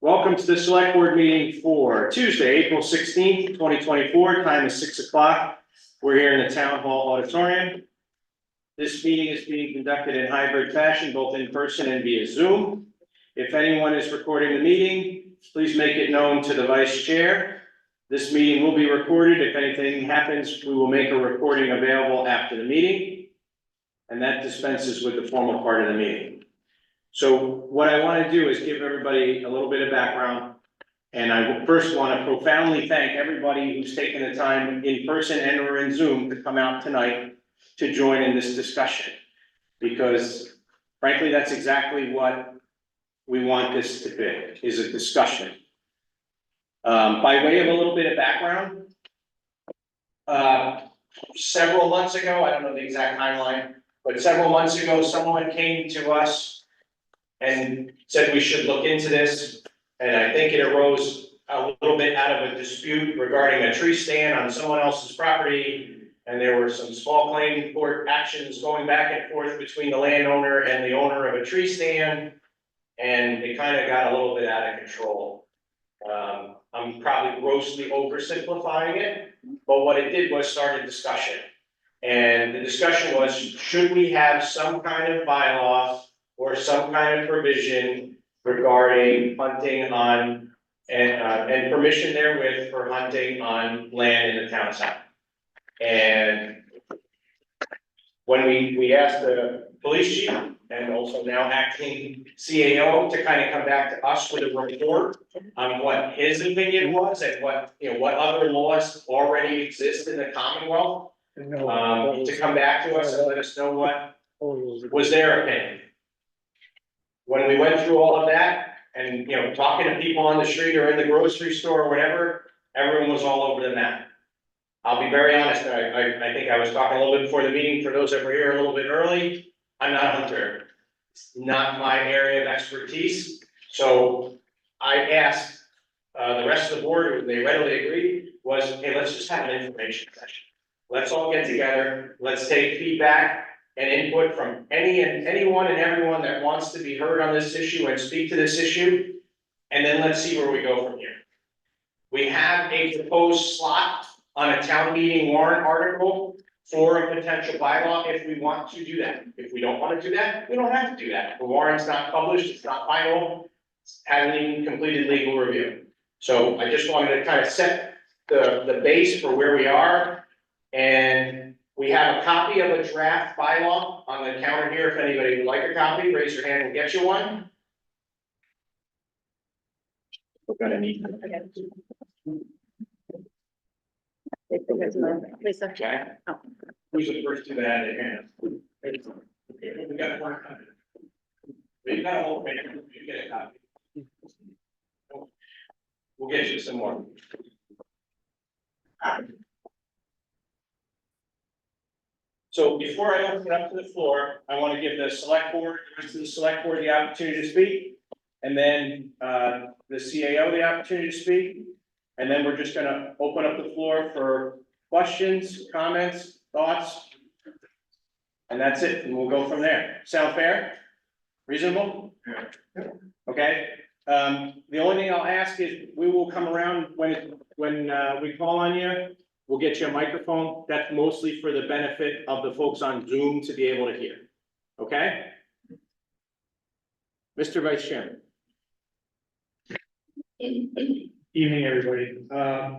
Welcome to the select board meeting for Tuesday, April 16th, 2024. Time is 6 o'clock. We're here in the town hall auditorium. This meeting is being conducted in hybrid fashion, both in person and via Zoom. If anyone is recording the meeting, please make it known to the vice chair. This meeting will be recorded. If anything happens, we will make a recording available after the meeting. And that dispenses with the formal part of the meeting. So what I want to do is give everybody a little bit of background. And I first want to profoundly thank everybody who's taken the time in person and or in Zoom to come out tonight to join in this discussion. Because frankly, that's exactly what we want this to be, is a discussion. By way of a little bit of background, several months ago, I don't know the exact timeline, but several months ago, someone came to us and said we should look into this. And I think it arose a little bit out of a dispute regarding a tree stand on someone else's property. And there were some small claim court actions going back and forth between the landowner and the owner of a tree stand. And it kind of got a little bit out of control. I'm probably grossly oversimplifying it, but what it did was start a discussion. And the discussion was, should we have some kind of bylaw or some kind of provision regarding hunting on, and permission therewith for hunting on land in the town side. And when we asked the police chief and also now acting CAO to kind of come back to us with a report on what his opinion was and what, what other laws already exist in the Commonwealth, to come back to us and let us know what was their opinion. When we went through all of that and, talking to people on the street or in the grocery store or whatever, everyone was all over the map. I'll be very honest, I think I was talking a little bit before the meeting, for those that were here a little bit early, I'm not a hunter. It's not my area of expertise. So I asked the rest of the board, and they readily agreed, was, hey, let's just have an information session. Let's all get together, let's take feedback and input from anyone and everyone that wants to be heard on this issue and speak to this issue. And then let's see where we go from here. We have a proposed slot on a town meeting warrant article for a potential bylaw if we want to do that. If we don't want to do that, we don't have to do that. The warrant's not published, it's not final, it hasn't even completed legal review. So I just wanted to kind of set the base for where we are. And we have a copy of a draft bylaw on the counter here. If anybody would like a copy, raise your hand and get you one. We're gonna need. Lisa. Okay. Oh. Who's the first to that hand? We got one copy. We got a whole page. You get a copy. We'll get you some more. So before I open it up to the floor, I want to give the select board, the rest of the select board, the opportunity to speak. And then the CAO the opportunity to speak. And then we're just gonna open up the floor for questions, comments, thoughts. And that's it, and we'll go from there. Sound fair? Reasonable? Okay. The only thing I'll ask is, we will come around when we call on you. We'll get you a microphone. That's mostly for the benefit of the folks on Zoom to be able to hear. Okay? Mr. Vice Chairman. Evening, everybody.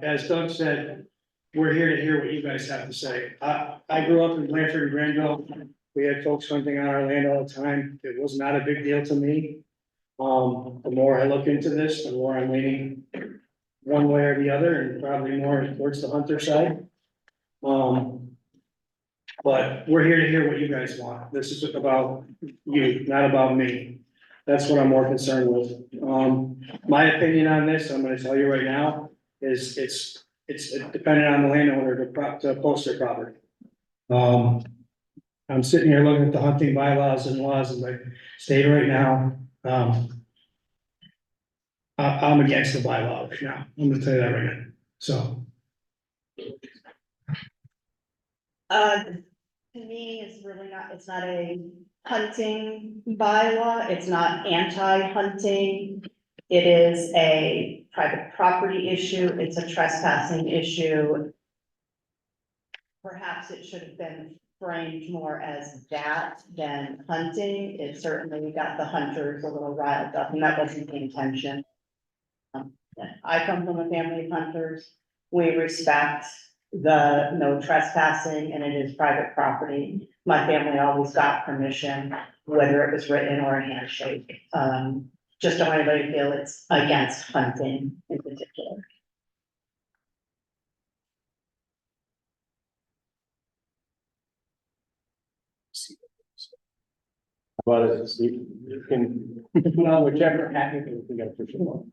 As Doug said, we're here to hear what you guys have to say. I grew up in Blanford and Granville. We had folks hunting on our land all the time. It was not a big deal to me. The more I look into this, the more I'm leaning one way or the other, and probably more towards the hunter side. But we're here to hear what you guys want. This is about you, not about me. That's what I'm more concerned with. My opinion on this, I'm gonna tell you right now, is it's dependent on the landowner to post their property. I'm sitting here looking at the hunting bylaws and laws as I state right now. I'm against the bylaw right now. I'm gonna tell you that right now. So. To me, it's really not, it's not a hunting bylaw, it's not anti-hunting. It is a private property issue, it's a trespassing issue. Perhaps it should have been framed more as that than hunting. It certainly got the hunters a little riled up, and that wasn't the intention. I come from a family of hunters. We respect the no trespassing, and it is private property. My family always got permission, whether it was written or a handshake. Just don't want anybody to feel it's against hunting in particular. But you can, well, whichever happens, we gotta push it on.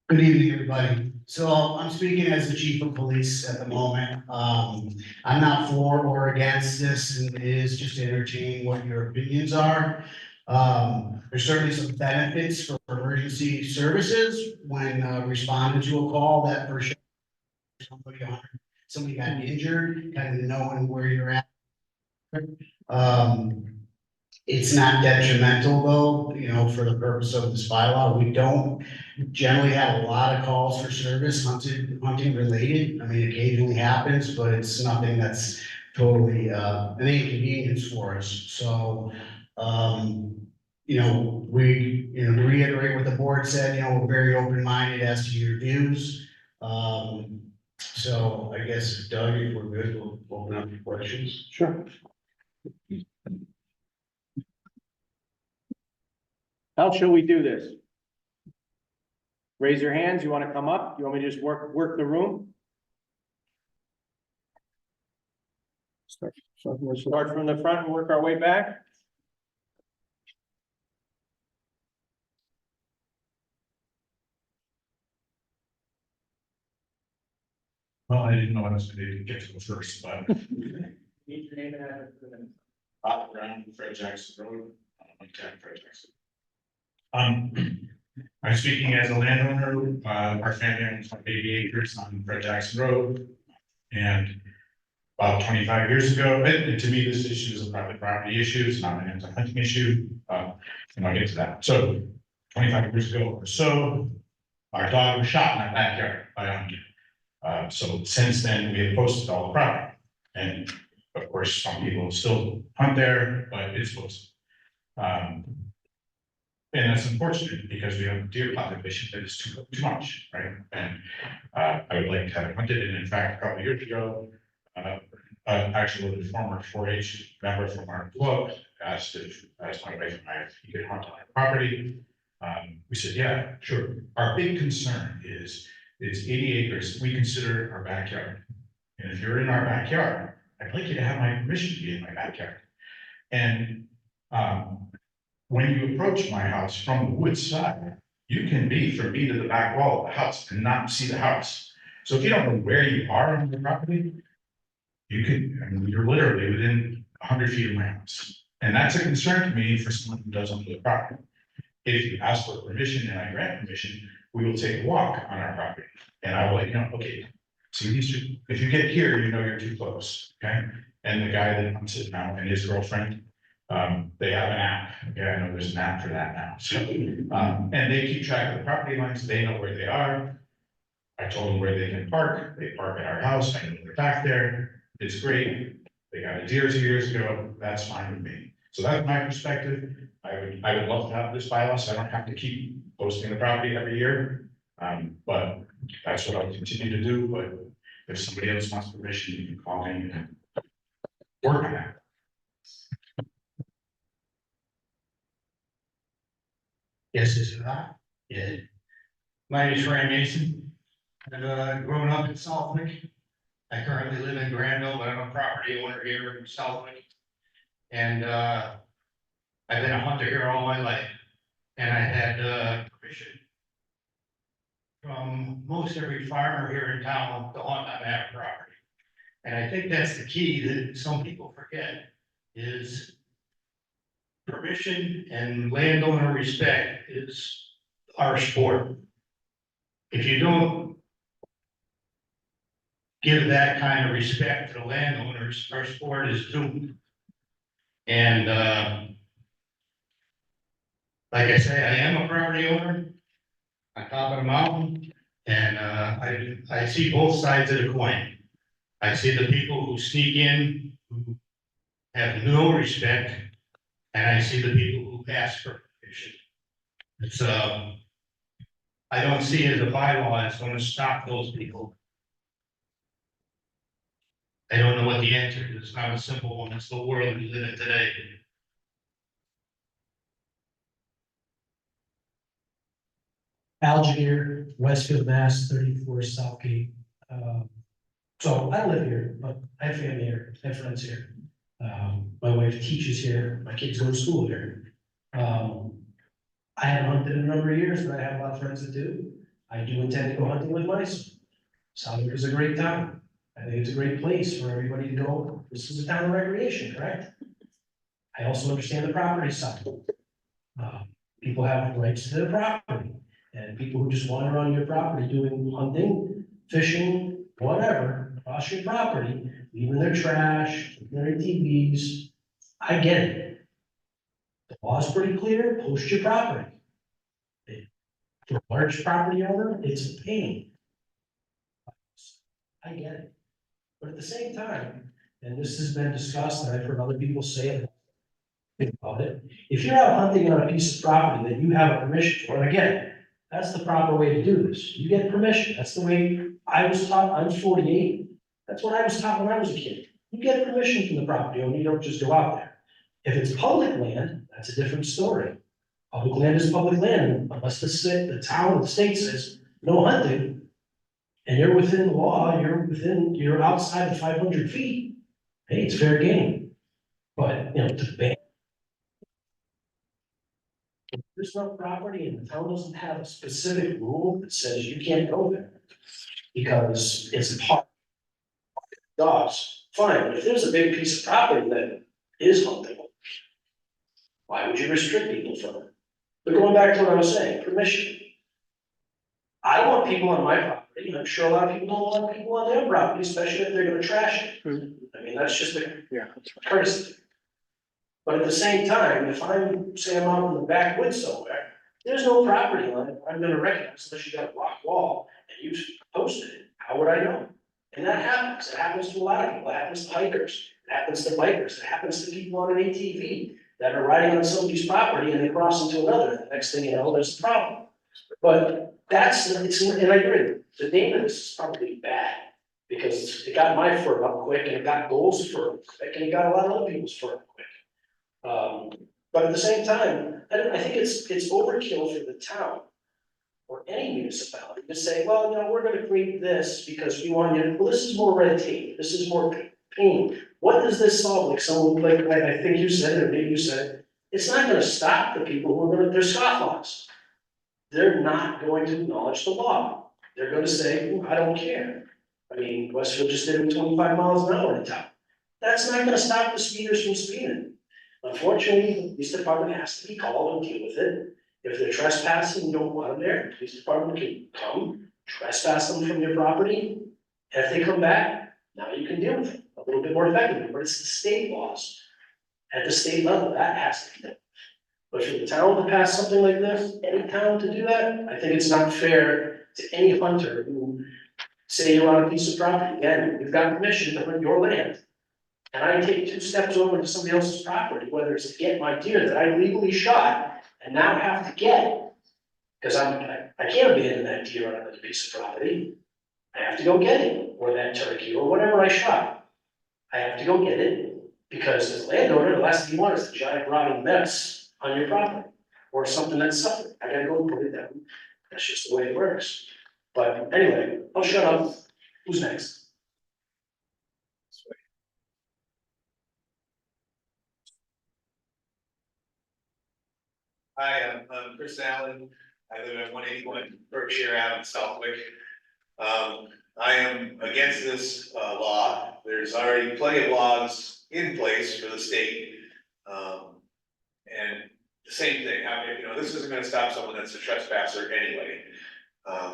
Good evening, everybody. So I'm speaking as the chief of police at the moment. I'm not for or against this, and it is just to entertain what your opinions are. There's certainly some benefits for emergency services when responding to a call that for sure somebody got injured, kind of knowing where you're at. It's not detrimental though, you know, for the purpose of this bylaw. We don't generally have a lot of calls for service hunting related. I mean, occasionally happens, but it's nothing that's totally an inconvenience for us. So, to reiterate what the board said, we're very open-minded as to your views. So I guess Doug, if we're good, we'll open up for questions. Sure. How shall we do this? Raise your hands, you wanna come up? You want me to just work the room? Start from the front and work our way back? Well, I didn't know I was gonna get to the first, but. Need your name and address for them. Bob Brown, Fred Jackson Road, Fred Jackson. I'm speaking as a landowner, our family owns like 80 acres on Fred Jackson Road. And about 25 years ago, and to me, this issue is a private property issue, it's not an anti-hunting issue, and I'll get to that. So 25 years ago or so, our dog was shot in our backyard by a hunter. So since then, we have posted all the property. And of course, some people still hunt there, but it's posted. And that's unfortunate because we have a deer population that is too much, right? And I would like to have it hunted. And in fact, a couple of years ago, actually, the former 4-H member from our club asked my wife and I if he could hunt on our property. We said, yeah, sure. Our big concern is it's 80 acres. We consider our backyard. And if you're in our backyard, I'd like you to have my permission to be in my backyard. And when you approach my house from the wood side, you can be from me to the back wall of the house and not see the house. So if you don't know where you are on the property, you're literally within 100 feet of my house. And that's a concern to me for someone who doesn't know the property. If you ask for permission and I grant permission, we will take a walk on our property. And I will let you know, okay, see these two, if you get here, you know you're too close, okay? And the guy that I'm sitting now and his girlfriend, they have an app. Okay, I know there's an app for that now. So, and they keep track of the property lines. They know where they are. I told them where they can park. They park at our house. I know they're back there. It's great. They got a deer 2 years ago. That's fine with me. So that's my perspective. I would love to have this bylaw, so I don't have to keep posting the property every year. But that's what I'll continue to do. But if somebody else wants permission, you can call me and work on that. Yes, this is that. Yeah. My name is Ray Mason. I've grown up in Southwick. I currently live in Granville, but I'm a property owner here in Southwick. And I've been a hunter here all my life. And I had permission from most every farmer here in town to hunt on that property. And I think that's the key that some people forget is permission and landowner respect is our sport. If you don't give that kind of respect to the landowners, our sport is doomed. And like I say, I am a property owner on top of the mountain, and, I see both sides of the coin. I see the people who sneak in, who have no respect, and I see the people who ask for permission. It's, I don't see it as a bylaw that's gonna stop those people. I don't know what the answer is. It's not a simple one. It's the world we live in today. Algier, Westfield, Mass, 34 Southgate. So I live here, but I have family here, I have friends here. My wife teaches here, my kids go to school here. I haven't hunted in a number of years, but I have a lot of friends that do. I do intend to go hunting with my son. Southwick is a great town. I think it's a great place for everybody to go. This is a town of recreation, correct? I also understand the property side. People have rights to their property, and people who just wander on your property doing hunting, fishing, whatever, across your property, leaving their trash, their ATVs. I get it. The law's pretty clear, post your property. For a large property owner, it's a pain. I get it. But at the same time, and this has been discussed, and I've heard other people say it, think about it. If you're out hunting on a piece of property that you have a permission for, and again, that's the proper way to do this. You get permission. That's the way I was taught. I'm 48. That's what I was taught when I was a kid. You get permission from the property owner. You don't just go out there. If it's public land, that's a different story. Public land is public land, unless the town or the state says no hunting, and you're within the law, you're outside the 500 feet. Hey, it's fair game. But, to ban. There's no property and the town doesn't have a specific rule that says you can't go there. Because it's a park. Dogs, fine, but if there's a big piece of property that is huntable, why would you restrict people from it? But going back to what I was saying, permission. I want people on my property, and I'm sure a lot of people don't want people on their property, especially if they're gonna trash it. I mean, that's just a courtesy. But at the same time, if I'm, say I'm out in the backwoods somewhere, there's no property line I'm gonna recognize unless you got a rock wall and you posted it. How would I know? And that happens. It happens to a lot of people. It happens to hikers. It happens to bikers. It happens to people on an ATV that are riding on somebody's property and they cross into another. The next thing you know, there's a problem. But and I agree, the name of this is probably bad. Because it got my fur up quick and it got Gold's fur up quick and it got a lot of other people's fur up quick. But at the same time, I think it's overkill for the town or any municipality to say, well, we're gonna create this because we want you, well, this is more red tape, this is more pain. What does this solve? Like someone, like I think you said it, or maybe you said it, it's not gonna stop the people who are gonna, they're scofflaws. They're not going to acknowledge the law. They're gonna say, I don't care. I mean, Westfield just did it 25 miles an hour in town. That's not gonna stop the speeders from speeding. Unfortunately, the police department has to be called and deal with it. If they're trespassing, you don't want them there, the police department can come, trespass them from your property. And if they come back, now you can deal with it a little bit more effectively, but it's the state laws. At the state level, that has to be done. But for the town to pass something like this, any town to do that, I think it's not fair to any hunter who say you're on a piece of property, again, you've got permission to hunt your land. And I take 2 steps over to somebody else's property, whether it's to get my deer that I legally shot and now have to get. Because I can't abandon that deer on another piece of property. I have to go get it, or that turkey, or whatever I shot. I have to go get it, because as a landowner, the last thing you want is a giant rotting mess on your property. Or something that's suffered. I gotta go put it down. That's just the way it works. But anyway, I'll shut up. Who's next? Hi, I'm Chris Allen. I live at 181 Berkshire Ave in Southwick. I am against this law. There's already plenty of laws in place for the state. And the same thing, this isn't gonna stop someone that's a trespasser anyway.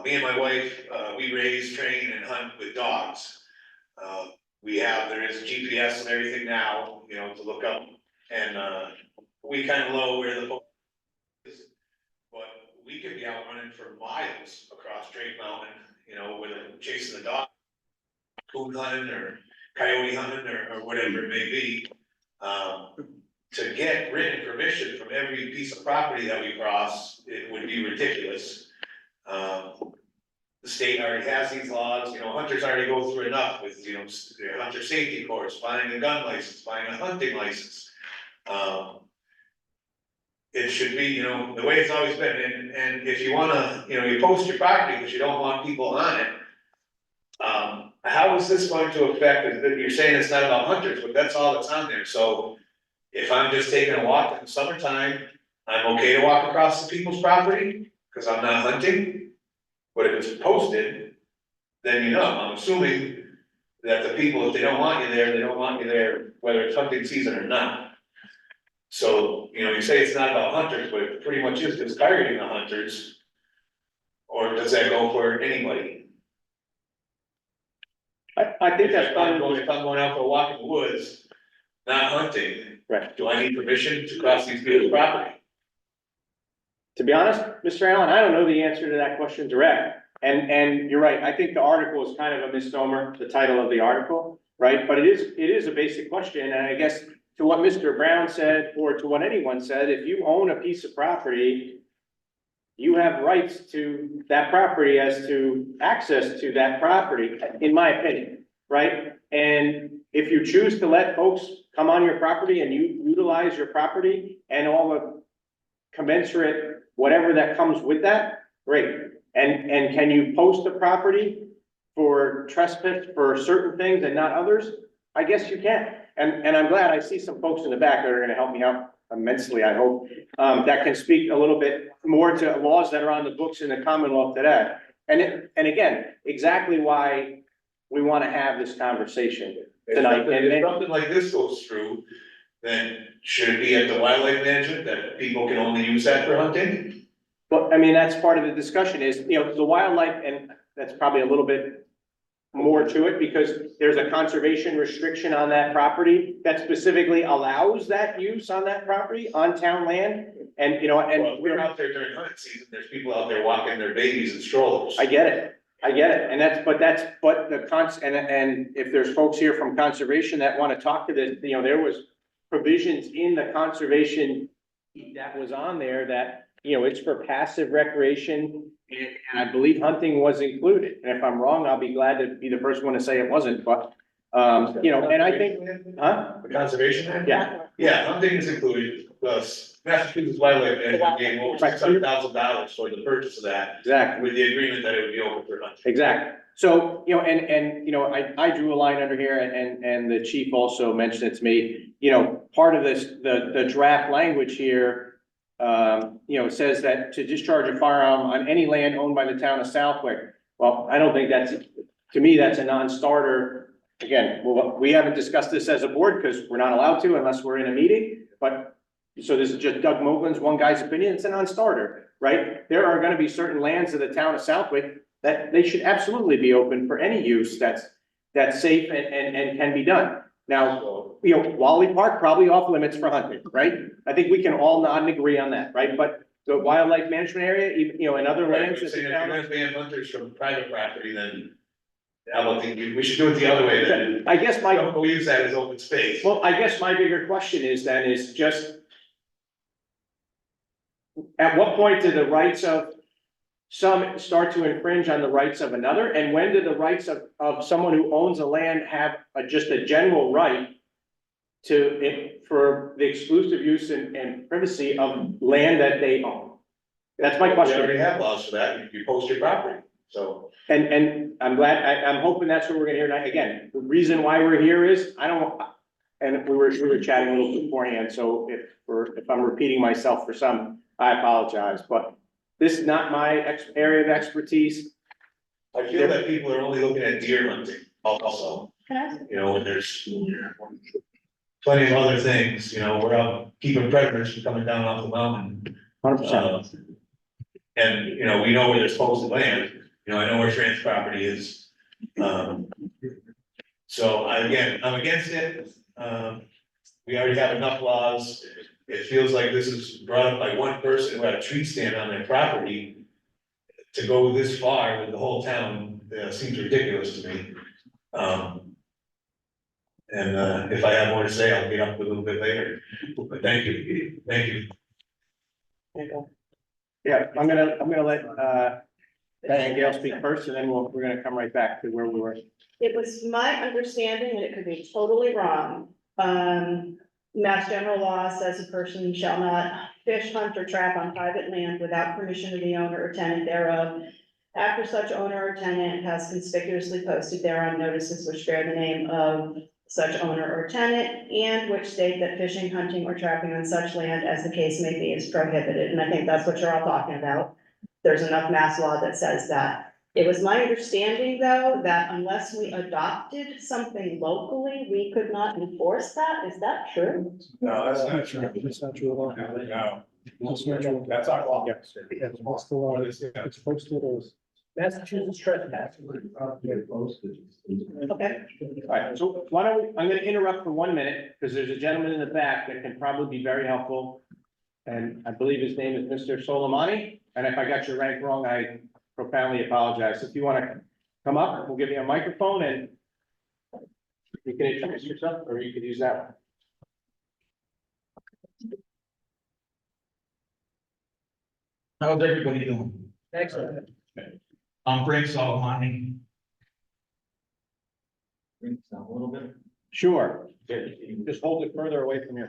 Me and my wife, we raise, train, and hunt with dogs. There is GPS and everything now, to look up. And we kind of know where the running for miles across Drake Mountain, you know, with them chasing the dog. Coon hunting or coyote hunting or whatever it may be. To get written permission from every piece of property that we cross, it would be ridiculous. The state already has these laws, you know, hunters already go through enough with, you know, their hunter safety course, buying a gun license, buying a hunting license. It should be, you know, the way it's always been, and if you wanna, you know, you post your property because you don't want people on it. How is this going to affect, you're saying it's not about hunters, but that's all that's on there, so. If I'm just taking a walk in the summertime, I'm okay to walk across the people's property, cause I'm not hunting. But if it's posted, then you know, I'm assuming that the people, if they don't want you there, they don't want you there, whether it's hunting season or not. So, you know, you say it's not about hunters, but it pretty much is just targeting the hunters. Or does that go for anybody? I think that's If part I'm of going, if I'm going out for a walk in the woods, not hunting. Right. Do I need permission to cross these people's property? To be honest, Mr. Allen, I don't know the answer to that question direct. And you're right, I think the article is kind of a misnomer, the title of the article, right? But it is a basic question, and I guess to what Mr. Brown said, or to what anyone said, if you own a piece of property, you have rights to that property as to access to that property, in my opinion, right? And if you choose to let folks come on your property and you utilize your property and all the commensurate, whatever that comes with that, great. And can you post a property for trespass for certain things and not others? I guess you can. And I'm glad I see some folks in the back that are gonna help me out immensely, I hope, that can speak a little bit more to laws that are on the books in the Commonwealth today. And again, exactly why we want to have this conversation tonight. If something like this goes through, then should it be at the wildlife management that people can only use that for hunting? But I mean, that's part of the discussion is, you know, the wildlife, and that's probably a little bit more to it because there's a conservation restriction on that property that specifically allows that use on that property, on town land. And, you know, Well, and if we're out there during hunting season, there's people out there walking their babies and strollers. I get it. And but the and if there's folks here from conservation that want to talk to this, you know, there was provisions in the conservation that was on there that, you know, it's for passive recreation. And I believe hunting was included. And if I'm wrong, I'll be glad to be the first one to say it wasn't, but, you know, and I think, huh? The conservation act? Yeah. Yeah, hunting is included, plus Massachusetts Wildlife Management gave over $600,000 for the purchase of that, Exactly. with the agreement that it would be open for hunting. Exactly. So, you know, and, you know, I drew a line under here and the chief also mentioned it to me, you know, part of this, the draft language here, you know, says that to discharge a firearm on any land owned by the town of Southwick. Well, I don't think that's, to me, that's a non-starter. Again, well, we haven't discussed this as a board because we're not allowed to unless we're in a meeting, but so this is just Doug Moglen's one guy's opinion. It's a non-starter, right? There are gonna be certain lands of the town of Southwick that they should absolutely be open for any use that's safe and can be done. Now, you know, Wally Park probably off limits for hunting, right? I think we can all nod and agree on that, right? But the wildlife management area, even, you know, in other lands. If that you're the town- gonna ban hunters from private property, then I don't think we should do it the other way then. I guess my, Don't use that as open space. well, I guess my bigger question is then is just at what point do the rights of some start to infringe on the rights of another? And when do the rights of someone who owns a land have just a general right for the exclusive use and privacy of land that they own? That's my We question. already have laws for that, you post your property, so. And I'm glad, I'm hoping that's what we're gonna hear tonight. Again, the reason why we're here is, and we were chatting a little beforehand, so if I'm repeating myself for some, I apologize, but this is not my area of expertise. I feel that people are only looking at deer hunting also, Can I ask? you know, and there's plenty of other things, you know, we're out keeping predators from coming down off the mountain. 100%. And, you know, we know where there's posted land, you know, I know where Fran's property is. So again, I'm against it. We already have enough laws. It feels like this is brought up by one person who had a tree stand on their property. to go this far with the whole town, seems ridiculous to me. And if I have more to say, I'll get up a little bit later, but thank you, thank you. Yeah, I'm gonna let, Diane Gale speak first, and then we're gonna come right back to where we were. It was my understanding, and it could be totally wrong, Mass General Law says a person shall not fish, hunt, or trap on private land without permission of the owner or tenant thereof. After such owner or tenant has conspicuously posted thereon notices which bear the name of such owner or tenant, and which state that fishing, hunting, or trapping on such land as the case may be is prohibited, and I think that's what you're all talking about. There's enough mass law that says that. It was my understanding, though, that unless we adopted something locally, we could not enforce that. Is that true? No, that's not That's true. not, that's not true at all. No, That's not true. that's our law. Yeah, that's the law, it's posted as. Massachusetts trespass. Okay. All right, so why don't we, I'm gonna interrupt for 1 minute, because there's a gentleman in the back that can probably be very helpful. And I believe his name is Mr. Solomani, and if I got your rank wrong, I profoundly apologize. If you wanna come up, we'll give you a microphone and you can introduce yourself, or you could use that one. How's everybody doing? Excellent. I'm Frank Solomani. Bring this down a little bit. Sure, just hold it further away from your.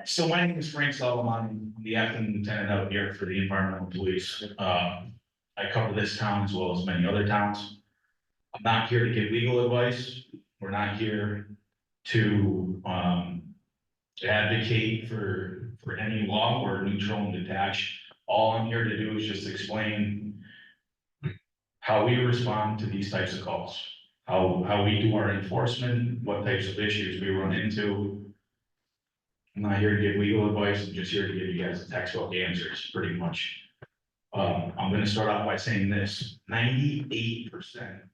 So my name is Frank Solomon, I'm the acting lieutenant out here for the environmental police. I cover this town as well as many other towns. I'm not here to give legal advice. We're not here to advocate for any law. We're neutral and detached. All I'm here to do is just explain how we respond to these types of calls, how we do our enforcement, what types of issues we run into. I'm not here to give legal advice, I'm just here to give you guys the textbook answers, pretty much. I'm gonna start off by saying this, 98%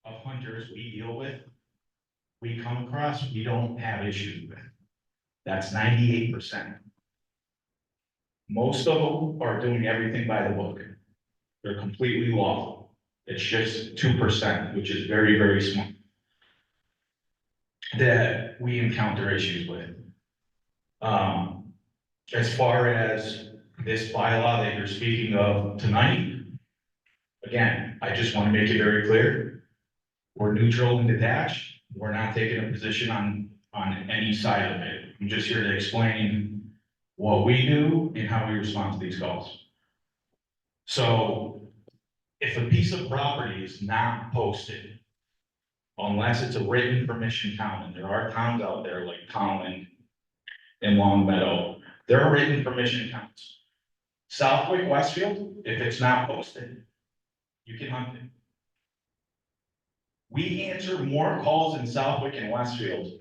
of hunters we deal with, we come across, we don't have issues with. That's 98%. Most of them are doing everything by the book. They're completely lawful. It's just 2%, which is very, very small, that we encounter issues with. As far as this bylaw that you're speaking of tonight, again, I just want to make it very clear. We're neutral and detached. We're not taking a position on any side of it. I'm just here to explain what we do and how we respond to these calls. So if a piece of property is not posted, unless it's a written permission town, and there are towns out there like Collin and Long Meadow, there are written permission towns. Southwick, Westfield, if it's not posted, you can hunt it. We answer more calls in Southwick and Westfield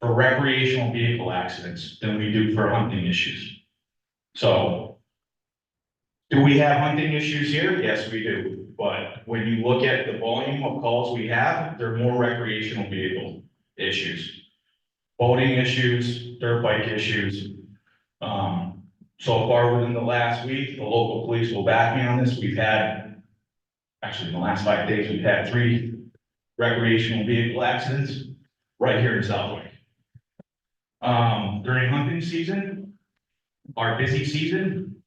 for recreational vehicle accidents than we do for hunting issues. So, do we have hunting issues here? Yes, we do. But when you look at the volume of calls we have, they're more recreational vehicle issues. Boating issues, dirt bike issues. So far within the last week, the local police will back me on this. We've had, actually in the last 5 days, we've had 3 recreational vehicle accidents right here in Southwick. During hunting season, our busy season,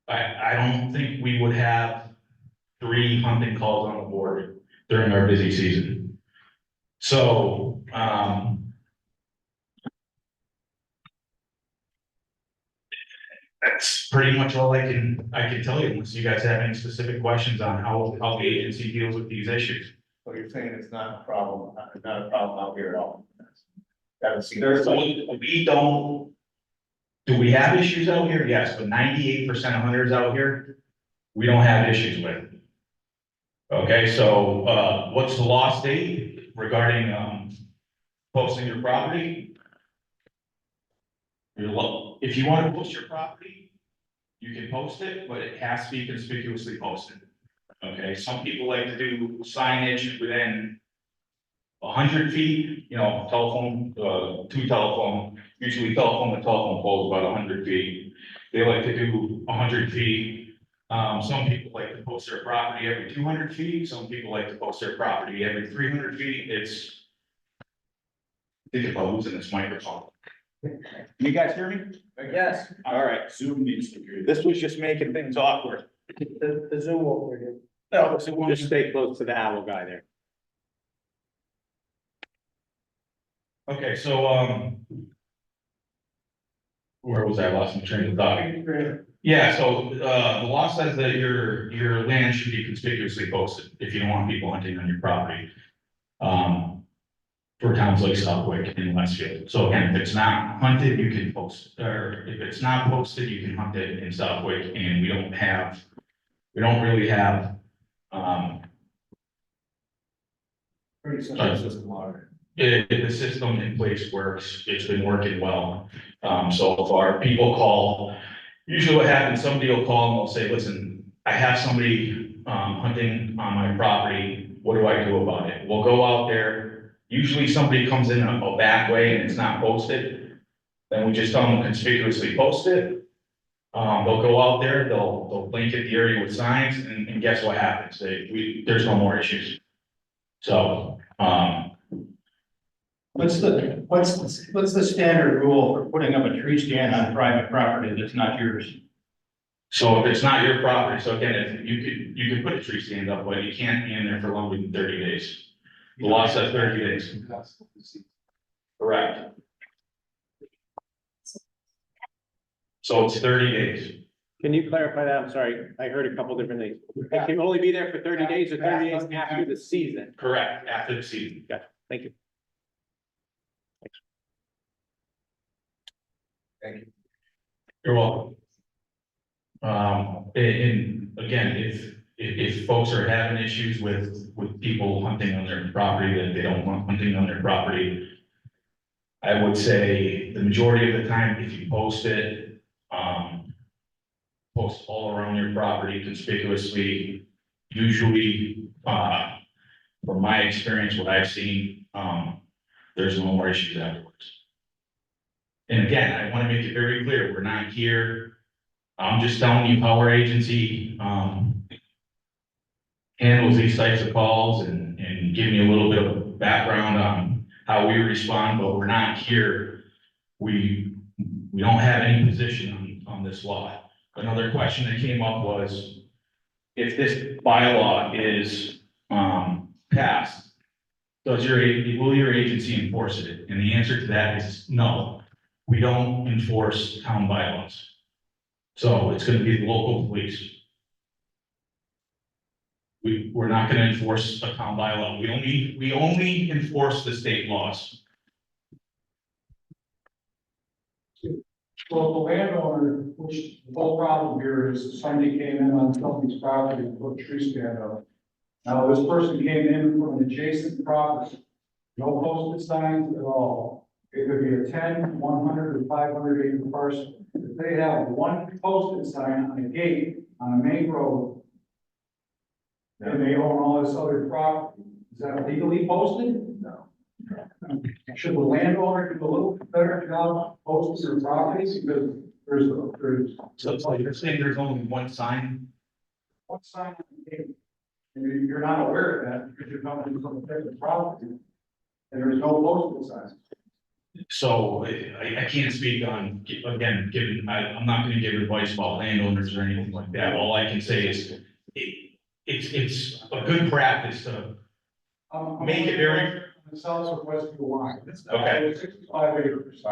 I don't think we would have 3 hunting calls on the board during our busy season. So, that's pretty much all I can tell you, unless you guys have any specific questions on how the agency deals with these issues. So you're saying it's not a problem, not a problem out here at all? Haven't seen. We don't, do we have issues out here? Yes, but 98% of hunters out here, we don't have issues with. Okay, so, what's the law state regarding, posting your property? If you want to post your property, you can post it, but it has to be conspicuously posted. Okay, some people like to do signage within 100 feet, telephone, two telephone, usually telephone to telephone poles about 100 feet. They like to do 100 feet. Some people like to post their property every 200 feet, some people like to post their property every 300 feet, it's. Think about losing this microphone. You guys hear me? Yes. All right, Zoom needs to be. this was just making things awkward. The Zoom won't work. No, so we'll Just stay close to the owl guy there. Okay, so, where was I? I lost my train of thought. Yeah, so, the law says that your land should be conspicuously posted if you don't want people hunting on your property. For towns like Southwick and Westfield. So again, if it's not hunted, you can post, or if it's not posted, you can hunt it in Southwick, and we don't really have, the system in place works, it's been working well, so far, people call. Usually what happens, somebody will call and they'll say, listen, I have somebody, hunting on my property, what do I do about it? We'll go out there, usually somebody comes in a back way and it's not posted, then we just tell them conspicuously post it. They'll go out there, they'll blanket the area with signs, and guess what happens? There's no more issues. So, What's the standard rule for putting up a tree stand on private property that's not yours? so if it's not your property, so again, if you can put a tree stand up, but you can't be in there for longer than 30 days. The law says 30 days. Correct. So it's 30 days. Can you clarify that? I'm sorry, I heard a couple different things. It can only be there for 30 days or 30 days after the season. Correct, after the season. Gotcha, thank you. You're welcome. And again, if folks are having issues with people hunting on their property, that they don't want hunting on their property, I would say the majority of the time, if you post it, post all around your property conspicuously, usually, from my experience, what I've seen, there's no more issues afterwards. And again, I want to make it very clear, we're not here, I'm just telling you how our agency, handles these types of calls and giving you a little bit of background on how we respond, but we're not here. We don't have any position on this law. Another question that came up was, if this bylaw is, passed, will your agency enforce it? And the answer to that is no. We don't enforce town bylaws. So it's gonna be the local police. We're not gonna enforce a town bylaw. We only enforce the state laws. Well, the landowner, which the whole problem here is somebody came in on somebody's property and put a tree stand up. Now, this person came in from an adjacent property, no posted signs at all. It could be a 10, 100, or 500 acre parcel. If they have one posted sign on a gate on a main road, and they own all this other property, is that legally posted? No. Should the landowner do a little better job posting their properties, because there's So you're saying there's only one sign? one sign on the gate, and you're not aware of that because you're coming from a different property, and there's no postal signs. So I can't speak on, again, given, I'm not gonna give advice about landowners or anything like that. All I can say is it's a good practice to make it very. The south of West line. Okay. 65 acres.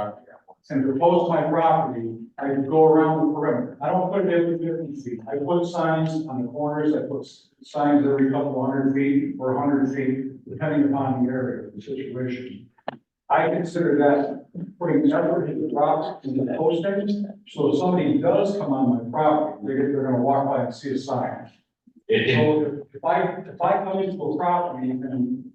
And to post my property, I go around the perimeter. I don't put it every 50 feet. I put signs on the corners. I put signs every couple hundred feet or 100 feet, depending upon the area, the situation. I consider that putting effort into the property, into the posting, so if somebody does come on my property, they're gonna walk by and see a sign. So if I come into a property and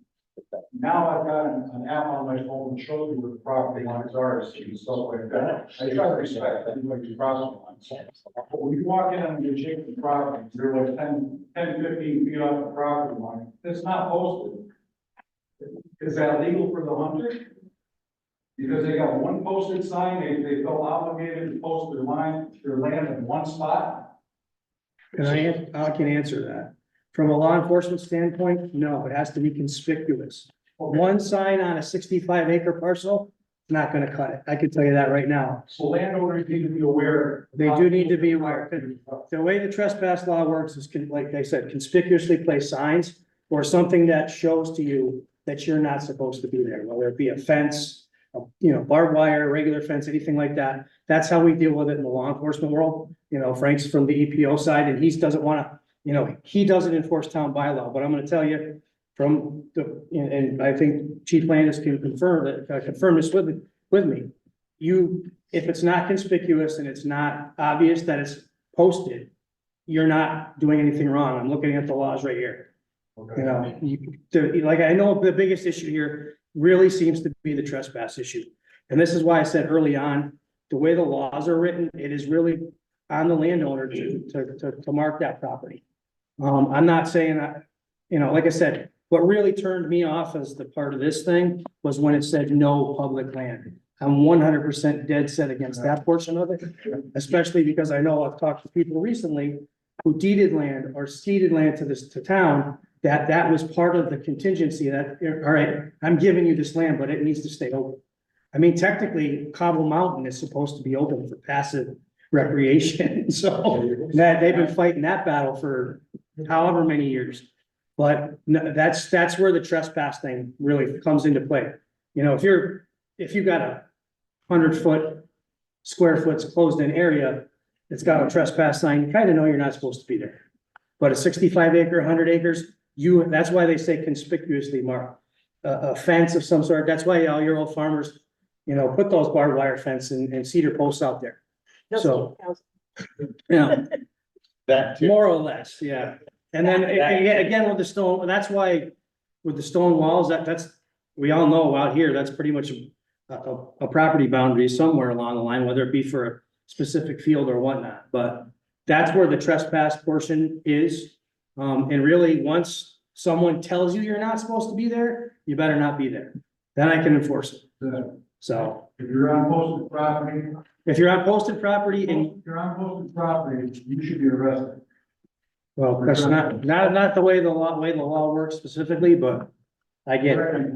now I've got an app on my phone that shows me where the property lines are and stuff like that, I try to respect anybody's property lines. But when you walk in on the adjacent property, you're like 10, 15 feet off the property line, it's not posted. Is that legal for the hunter? Because they got one posted sign, they felt obligated to post their land in one spot. I can answer that. From a law enforcement standpoint, no, it has to be conspicuous. One sign on a 65-acre parcel, not gonna cut it. I can tell you that right now. So landowners need to be aware. They do need to be aware. The way the trespass law works is, like I said, conspicuously place signs or something that shows to you that you're not supposed to be there, whether it be a fence, barbed wire, regular fence, anything like that. That's how we deal with it in the law enforcement world. Frank's from the EPO side and he doesn't wanna, he doesn't enforce town bylaw, but I'm gonna tell you from and I think Chief Landis can confirm this with me. If it's not conspicuous and it's not obvious that it's posted, you're not doing anything wrong. I'm looking at the laws right here. Like, I know the biggest issue here really seems to be the trespass issue. And this is why I said early on, the way the laws are written, it is really on the landowner to mark that property. I'm not saying that, like I said, what really turned me off as the part of this thing was when it said no public land. I'm 100% dead set against that portion of it, especially because I know I've talked to people recently who deeded land or ceded land to town, that was part of the contingency that, all right, I'm giving you this land, but it needs to stay open. I mean, technically, Cobble Mountain is supposed to be open for passive recreation, so that they've been fighting that battle for however many years. But no, that's where the trespass thing really comes into play. If you've got a 100-foot square foot closed in area, it's got a trespass sign, you kind of know you're not supposed to be there. But a 65-acre, 100 acres, that's why they say conspicuously marked. A fence of some sort, that's why all your old farmers, put those barbed wire fence and cedar posts out there. So, That too. more or less, yeah. And then again, with the stone, that's why with the stone walls, that's, we all know out here, that's pretty much a property boundary somewhere along the line, whether it be for a specific field or whatnot, but that's where the trespass portion is. And really, once someone tells you you're not supposed to be there, you better not be there. Then I can enforce it. So If you're on posted property, if you're on posted property and, if you're on posted property, you should be arrested. well, that's not the way the law works specifically, but I get it.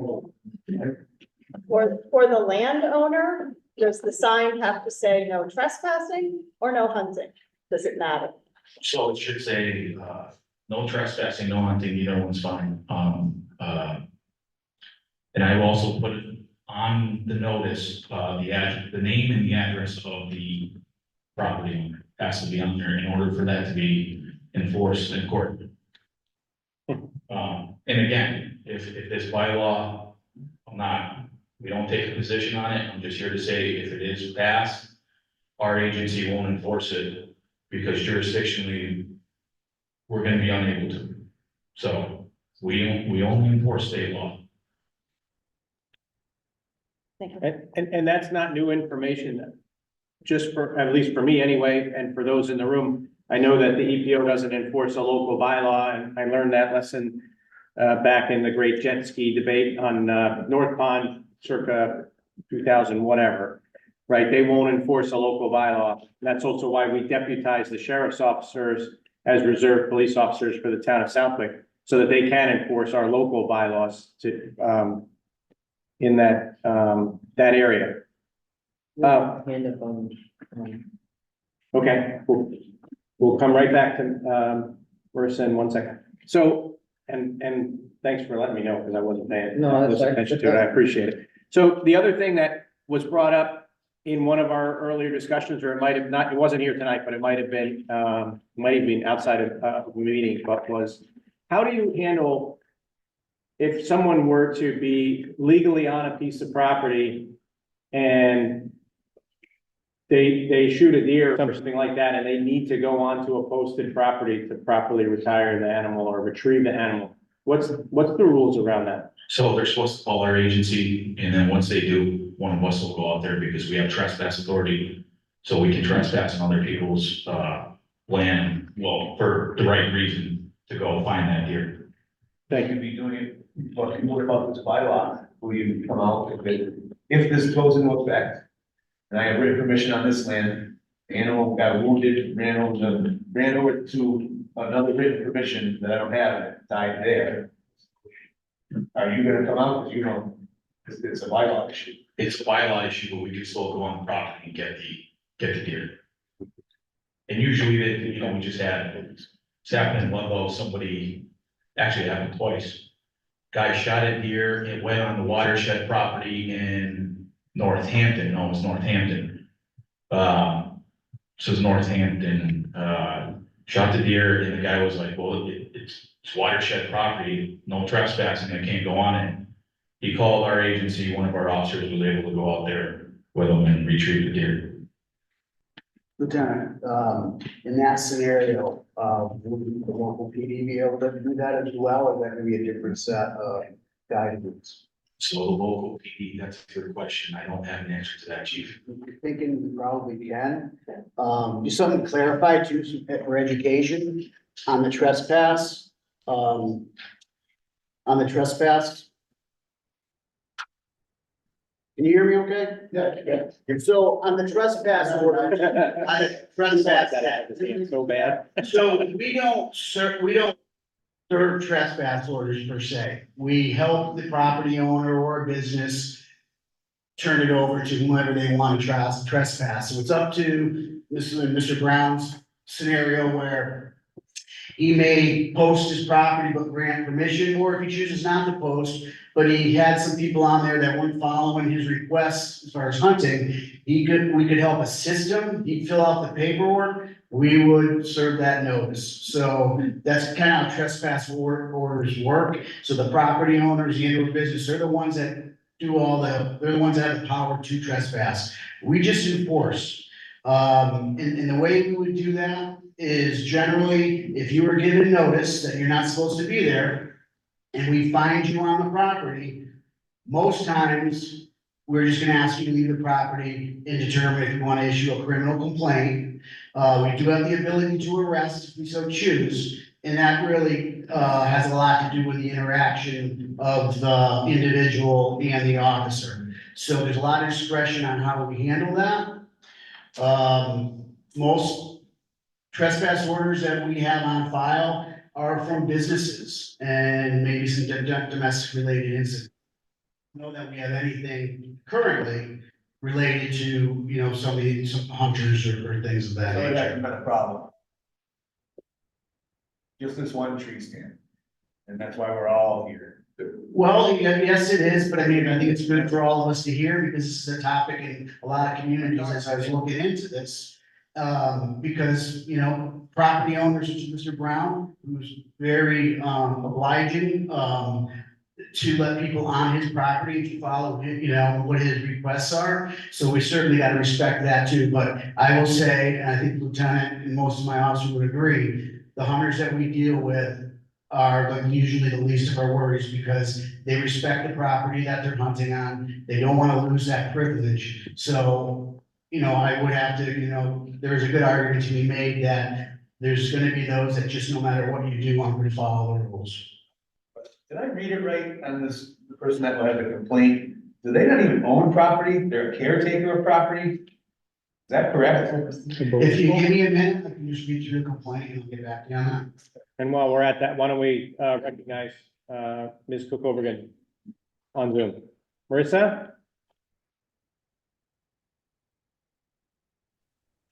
For the landowner, does the sign have to say no trespassing or no hunting? Does it matter? So it should say, no trespassing, no hunting, either one's fine. And I will also put on the notice, the name and the address of the property owner has to be on there in order for that to be enforced in court. And again, if this bylaw, we don't take a position on it, I'm just here to say if it is passed, our agency won't enforce it because jurisdictionally, we're gonna be unable to. So we only enforce state law. And that's not new information, just for, at least for me anyway, and for those in the room. I know that the EPO doesn't enforce a local bylaw, and I learned that lesson back in the great jet ski debate on North Pond circa 2000, whatever, right? They won't enforce a local bylaw. That's also why we deputize the sheriff's officers as reserve police officers for the town of Southwick, so that they can enforce our local bylaws to, in that area. Okay, we'll come right back to, Marissa in 1 second. So, and thanks for letting me know, because I wasn't paying attention to it, I appreciate it. So the other thing that was brought up in one of our earlier discussions, or it might have not, it wasn't here tonight, but it might have been outside of the meeting, but was, how do you handle if someone were to be legally on a piece of property and they shoot a deer or something like that, and they need to go onto a posted property to properly retire the animal or retrieve the animal? What's the rules around that? So they're supposed to call our agency, and then once they do, one of us will go out there because we have trespass authority. So we can trespass on other people's land, well, for the right reason to go find that deer. Thank you. Be doing it But what about this bylaw? Will you come out if this goes into effect? And I have written permission on this land, animal got wounded, ran over to another written permission that I don't have, and it died there. Are you gonna come out, 'cause you know, it's a bylaw issue? It's a bylaw issue, but we can still go on the property and get the deer. And usually they, you know, we just had, it's happened in Ludlow, somebody, actually it happened twice. Guy shot a deer, it went on the watershed property in Northampton, no, it was Northampton. So it's Northampton, shot the deer and the guy was like, well, it's watershed property, no trespassing, I can't go on it. He called our agency, one of our officers was able to go out there with him and retrieve the deer. Lieutenant, in that scenario, would the local PD be able to do that as well, or that could be a different set of guidelines? So the local PD, that's a good question. I don't have an answer to that, chief. You're thinking we probably can. Just something to clarify too, for education on the trespass. On the trespass. Can you hear me okay? Yeah. So on the trespass order. On the trespass. So bad. So we don't serve trespass orders per se. We help the property owner or business turn it over to whoever they want to trespass. So it's up to Mr. Brown's scenario where he may post his property but grant permission, or if he chooses not to post, but he had some people on there that weren't following his requests as far as hunting, we could help assist him. He'd fill out the paperwork. We would serve that notice. So that's kind of how trespass orders work. So the property owners, the indoor business, they're the ones that they're the ones that have the power to trespass. We just enforce. And the way we would do that is generally, if you were given notice that you're not supposed to be there, and we find you on the property, most times, we're just gonna ask you to leave the property and determine if you wanna issue a criminal complaint. We do have the ability to arrest if we so choose, and that really, has a lot to do with the interaction of the individual and the officer. So there's a lot of discretion on how we handle that. Most trespass orders that we have on file are from businesses and maybe some domestic related incidents. Know that we have anything currently related to, you know, some hunters or things of that So it nature. hasn't been a problem. Just this one tree stand. And that's why we're all here. Well, yes, it is, but I mean, I think it's good for all of us to hear because this is a topic in a lot of communities as I was looking into this. Because, you know, property owners, such as Mr. Brown, who's very obliging, to let people on his property to follow, you know, what his requests are. So we certainly got to respect that too. But I will say, and I think Lieutenant and most of my officers would agree, the hunters that we deal with are like usually the least of our worries because they respect the property that they're hunting on. They don't want to lose that privilege. So, you know, I would have to, you know, there's a good argument to be made that there's going to be those that just no matter what you do, I'm going to follow the rules. Did I read it right on this, the person that had the complaint? Do they not even own property? They're a caretaker of property? Is that correct? If you give me a minute, I can just read through the complaint and I'll get back to you on that. And while we're at that, why don't we recognize Ms. Cook Overgan on Zoom? Marissa?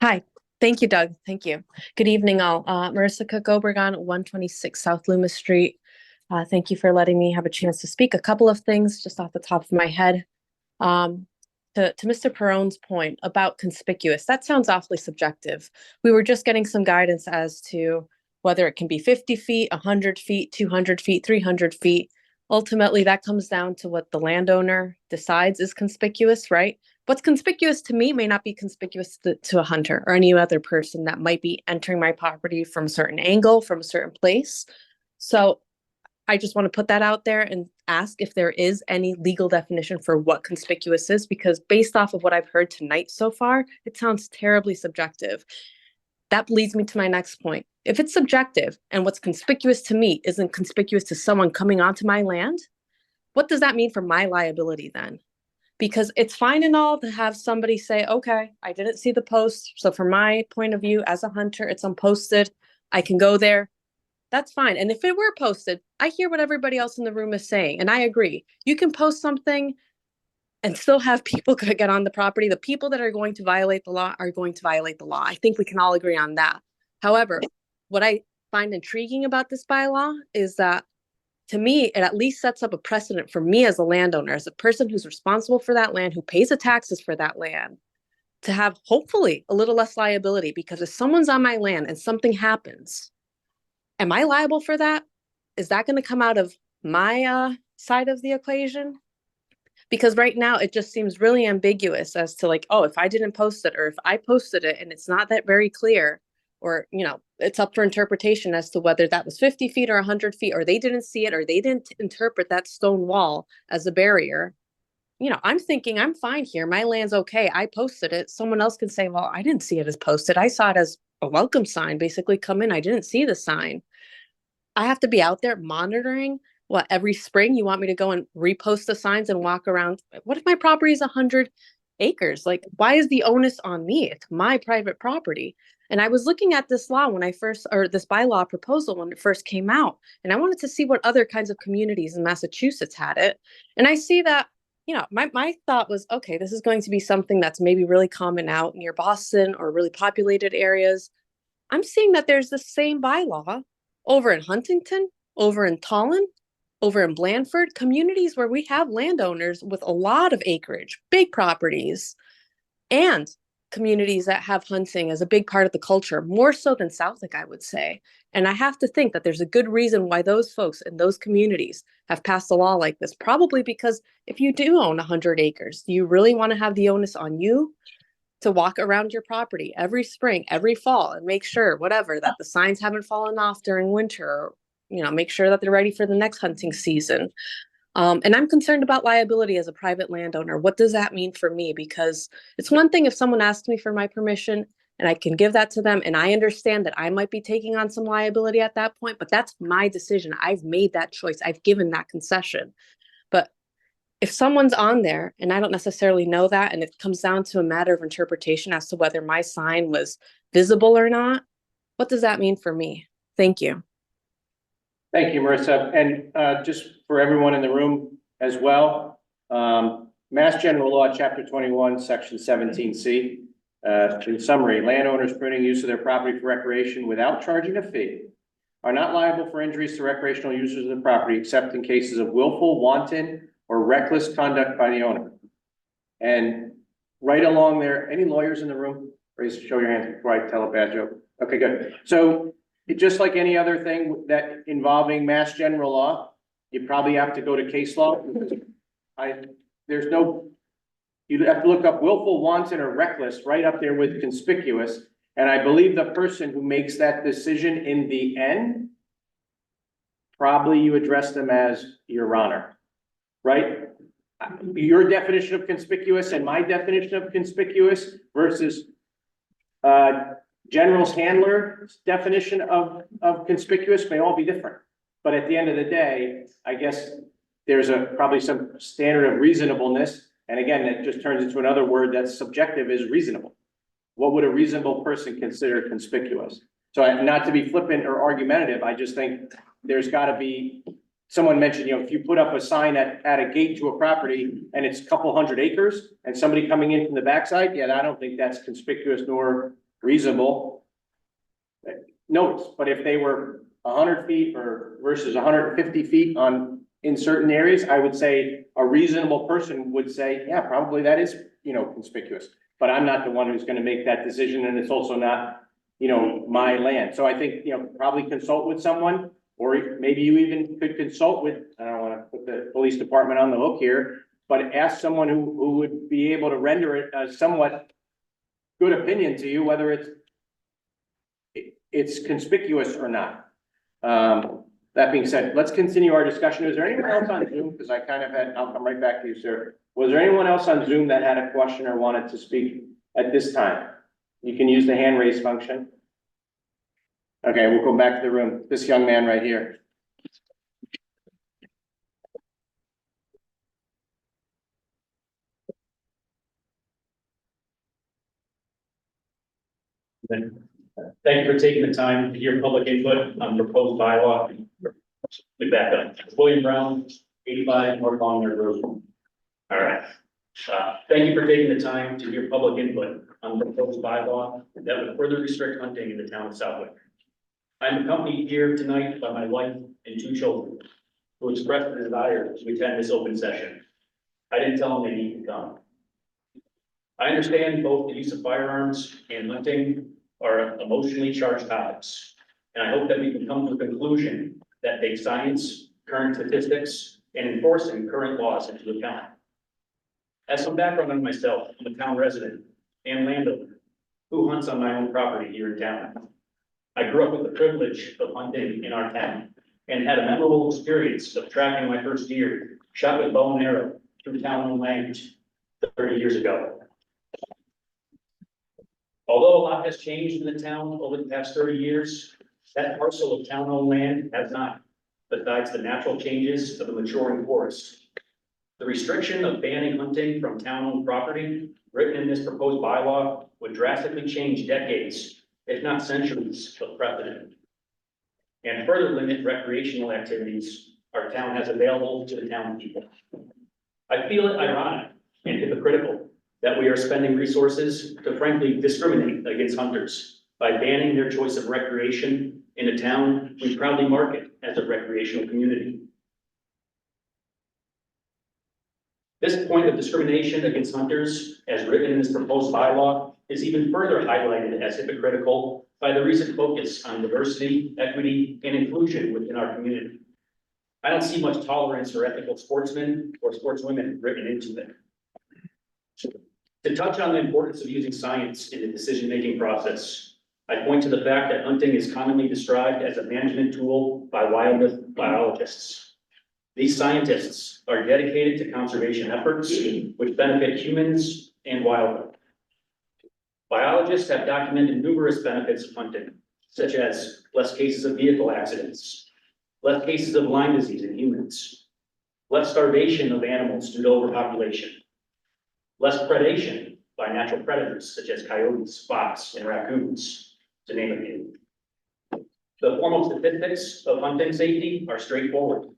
Hi, thank you, Doug. Thank you. Good evening, all. Marissa Cook Obregon, 126 South Loomis Street. Thank you for letting me have a chance to speak. A couple of things just off the top of my head. To Mr. Perone's point about conspicuous, that sounds awfully subjective. We were just getting some guidance as to whether it can be 50 feet, 100 feet, 200 feet, 300 feet. Ultimately, that comes down to what the landowner decides is conspicuous, right? What's conspicuous to me may not be conspicuous to a hunter or any other person that might be entering my property from a certain angle, from a certain place. So I just want to put that out there and ask if there is any legal definition for what conspicuous is, because based off of what I've heard tonight so far, it sounds terribly subjective. That leads me to my next point. If it's subjective and what's conspicuous to me isn't conspicuous to someone coming onto my land, what does that mean for my liability then? Because it's fine and all to have somebody say, okay, I didn't see the post. So from my point of view as a hunter, it's unposted. I can go there. That's fine. And if it were posted, I hear what everybody else in the room is saying. And I agree. You can post something and still have people get on the property. The people that are going to violate the law are going to violate the law. I think we can all agree on that. However, what I find intriguing about this bylaw is that, to me, it at least sets up a precedent for me as a landowner, as a person who's responsible for that land, who pays the taxes for that land, to have hopefully a little less liability. Because if someone's on my land and something happens, am I liable for that? Is that going to come out of my side of the equation? Because right now it just seems really ambiguous as to like, oh, if I didn't post it, or if I posted it and it's not that very clear, or, it's up for interpretation as to whether that was 50 feet or 100 feet, or they didn't see it, or they didn't interpret that stone wall as a barrier. I'm thinking I'm fine here. My land's okay. I posted it. Someone else can say, well, I didn't see it as posted. I saw it as a welcome sign, basically come in. I didn't see the sign. I have to be out there monitoring. What, every spring you want me to go and repost the signs and walk around? What if my property is 100 acres? Like, why is the onus on me? It's my private property. And I was looking at this law or this bylaw proposal when it first came out, and I wanted to see what other kinds of communities in Massachusetts had it. And I see that, my thought was, okay, this is going to be something that's maybe really common out near Boston or really populated areas. I'm seeing that there's the same bylaw over in Huntington, over in Tallinn, over in Blandford, communities where we have landowners with a lot of acreage, big properties, and communities that have hunting as a big part of the culture, more so than Southwick, I would say. And I have to think that there's a good reason why those folks in those communities have passed a law like this. Probably because if you do own 100 acres, do you really want to have the onus on you to walk around your property every spring, every fall, and make sure that the signs haven't fallen off during winter, or, make sure that they're ready for the next hunting season. And I'm concerned about liability as a private landowner. What does that mean for me? Because it's one thing if someone asks me for my permission and I can give that to them, and I understand that I might be taking on some liability at that point, but that's my decision. I've made that choice. I've given that concession. But if someone's on there and I don't necessarily know that, and it comes down to a matter of interpretation as to whether my sign was visible or not, what does that mean for me? Thank you. Thank you, Marissa. And just for everyone in the room as well, Mass General Law, Chapter 21, Section 17C. In summary, landowners permitting use of their property for recreation without charging a fee are not liable for injuries to recreational users of the property except in cases of willful, wanton, or reckless conduct by the owner. And right along there, any lawyers in the room? Show your hands before I tell a bad joke. Okay, good. So just like any other thing that involving Mass General Law, you probably have to go to case law. You have to look up willful, wanton, or reckless right up there with conspicuous. And I believe the person who makes that decision in the end, probably you address them as Your Honor, right? Your definition of conspicuous and my definition of conspicuous versus General's handler's definition of conspicuous may all be different. But at the end of the day, I guess there's probably some standard of reasonableness. And again, that just turns into another word that's subjective, is reasonable. What would a reasonable person consider conspicuous? So not to be flippant or argumentative, I just think there's got to be, someone mentioned, if you put up a sign at a gate to a property and it's a couple hundred acres and somebody coming in from the backside, yeah, I don't think that's conspicuous nor reasonable. Notes, but if they were 100 feet or versus 150 feet in certain areas, I would say a reasonable person would say, yeah, probably that is, conspicuous. But I'm not the one who's going to make that decision, and it's also not, my land. So I think, probably consult with someone, or maybe you even could consult with, I don't want to put the police department on the hook here, but ask someone who would be able to render it a somewhat good opinion to you, whether it's conspicuous or not. That being said, let's continue our discussion. Is there anyone else on Zoom? Because I kind of I'll come right back to you, sir. Was there anyone else on Zoom that had a question or wanted to speak at this time? You can use the hand raise function. Okay, we'll go back to the room. This young man right here. Thank you for taking the time to hear public input on proposed bylaw. We back up. William Brown, 85 North Longmere Road. All right. Thank you for taking the time to hear public input on the proposed bylaw that would further restrict hunting in the town of Southwick. I'm accompanied here tonight by my wife and 2 children who expressed the desire to attend this open session. I didn't tell them they need to come. I understand both the use of firearms and hunting are emotionally charged topics. And I hope that we can come to a conclusion that takes science, current statistics, and enforcing current laws into account. As some background on myself, I'm a town resident and landowner who hunts on my own property here in town. I grew up with the privilege of hunting in our town and had a memorable experience of tracking my first deer shot with bow and arrow through town-owned land 30 years ago. Although a lot has changed in the town over the past 30 years, that parcel of town-owned land has not, besides the natural changes of a maturing forest. The restriction of banning hunting from town-owned property written in this proposed bylaw would drastically change decades, if not centuries, of precedent, and further limit recreational activities our town has available to the town people. I feel it ironic and hypocritical that we are spending resources to frankly discriminate against hunters by banning their choice of recreation in a town we proudly market as a recreational community. This point of discrimination against hunters, as written in this proposed bylaw, is even further highlighted as hypocritical by the recent focus on diversity, equity, and inclusion within our community. I don't see much tolerance for ethical sportsmen or sportswomen written into it. To touch on the importance of using science in the decision-making process, I point to the fact that hunting is commonly described as a management tool by wildlife biologists. These scientists are dedicated to conservation efforts which benefit humans and wildlife. Biologists have documented numerous benefits of hunting, such as less cases of vehicle accidents, less cases of Lyme disease in humans, less starvation of animals due to overpopulation, less predation by natural predators such as coyotes, fox, and raccoons, to name a few. The formal statistics of hunting safety are straightforward.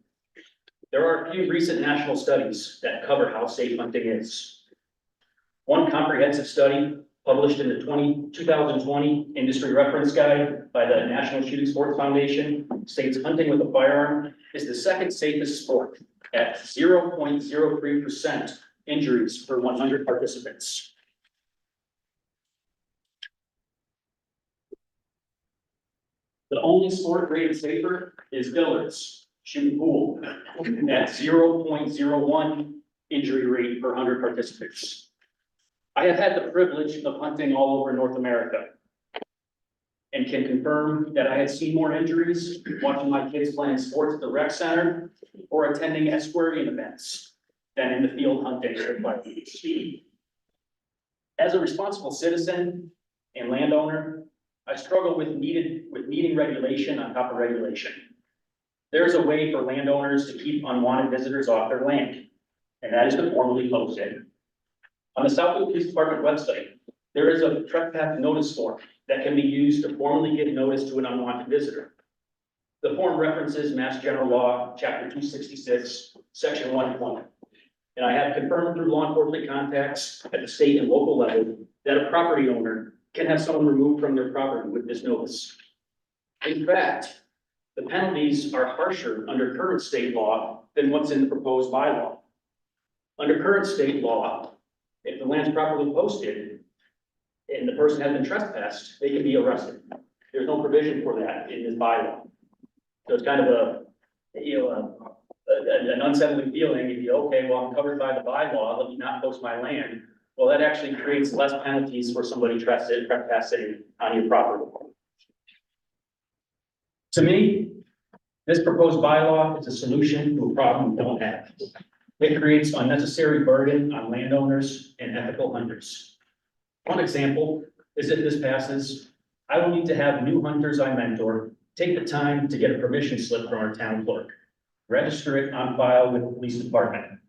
There are a few recent national studies that cover how safe hunting is. One comprehensive study published in the 2020 Industry Reference Guide by the National Shooting Sports Foundation states hunting with a firearm is the second safest sport at 0.03% injuries per 100 participants. The only sport rated safer is billiards, shooting pool, at 0.01 injury rate per 100 participants. I have had the privilege of hunting all over North America and can confirm that I had seen more injuries watching my kids playing sports at the rec center or attending equestrian events than in the field hunting. As a responsible citizen and landowner, I struggle with needing regulation on top of regulation. There is a way for landowners to keep unwanted visitors off their land, and that is to formally post it. On the Southwood Police Department website, there is a trespass notice form that can be used to formally give notice to an unwanted visitor. The form references Mass General Law, Chapter 266, Section 120. And I have confirmed through law enforcement contacts at the state and local level that a property owner can have someone removed from their property with this notice. In fact, the penalties are harsher under current state law than what's in the proposed bylaw. Under current state law, if the land's properly posted and the person has been trespassed, they can be arrested. There's no provision for that in this bylaw. So it's kind of an unsettling feeling if you, okay, well, I'm covered by the bylaw, let me not post my land. Well, that actually creates less penalties for somebody trespassing on your property. To me, this proposed bylaw is a solution to a problem we don't have. It creates unnecessary burden on landowners and ethical hunters. One example is if this passes, I will need to have new hunters I mentor take the time to get a permission slip from our town clerk, register it on file with the police department.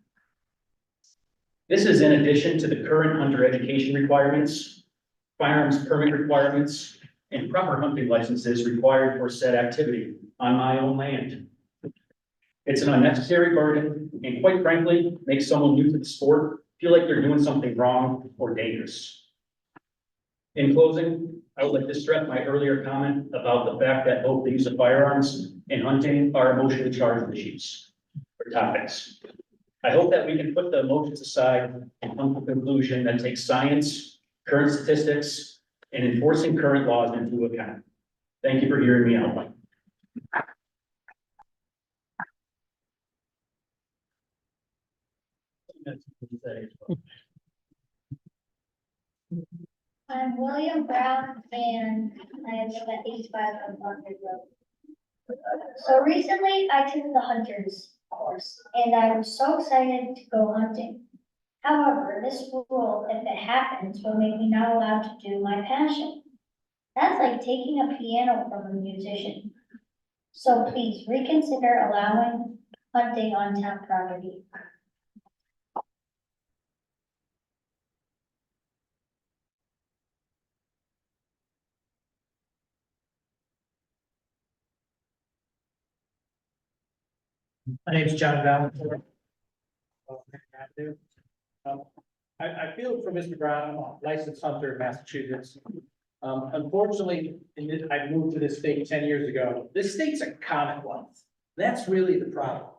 This is in addition to the current hunter education requirements firearms permit requirements, and proper hunting licenses required for said activity on my own land. It's an unnecessary burden and quite frankly, makes someone new to the sport feel like they're doing something wrong or dangerous. In closing, I would like to stress my earlier comment about the fact that both the use of firearms and hunting are emotionally charged issues or topics. I hope that we can put the emotions aside and come to a conclusion that takes science, current statistics, and enforcing current laws into account. Thank you for hearing me out. I'm William Brown and I live at 85 on Bunker Road. So recently I took the hunter's course and I was so excited to go hunting. However, this rule, if it happens, will make me not allowed to do my passion. That's like taking a piano from a musician. So please reconsider allowing hunting on town property. My name is John Valencourt. I feel for Mr. Brown, I'm a licensed hunter in Massachusetts. Unfortunately, I moved to this state 10 years ago. This state's a commonwealth. That's really the problem.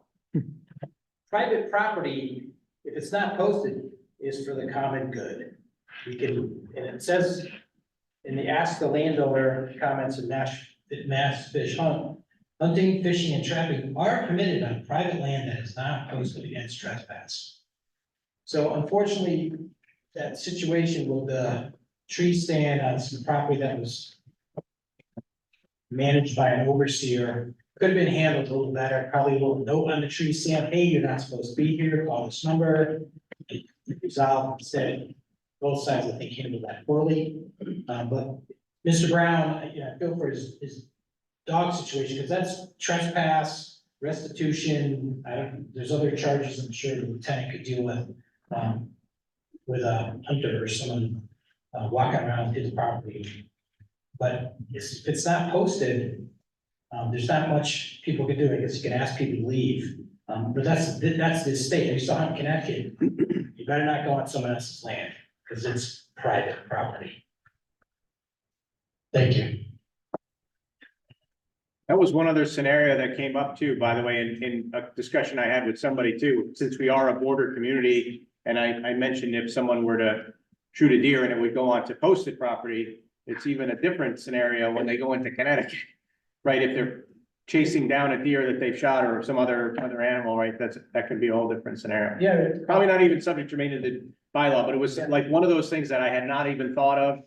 Private property, if it's not posted, is for the common good. We can, and it says in the ask the landowner comments in Mass Fish Hunt, hunting, fishing, and trapping are permitted on private land that is not posted against trespass. So unfortunately, that situation with the tree stand on some property that was managed by an overseer could have been handled a little better, probably a little note on the tree stand, hey, you're not supposed to be here, call this number. Resolved, instead, both sides, I think, handled that poorly. But Mr. Brown, I feel for his dog situation, because that's trespass, restitution, there's other charges I'm sure the lieutenant could deal with a hunter or someone walking around his property. But if it's not posted, there's not much people can do. I guess you can ask people to leave. But that's the state. If you still hunt in Connecticut, you better not go on someone else's land, because it's private property. Thank you. That was one other scenario that came up too, by the way, in a discussion I had with somebody too, since we are a border community. And I mentioned if someone were to shoot a deer and it would go onto posted property, it's even a different scenario when they go into Connecticut, right? If they're chasing down a deer that they've shot or some other animal, right? That could be a whole different scenario. Yeah. Probably not even subject germane to the bylaw, but it was like one of those things that I had not even thought of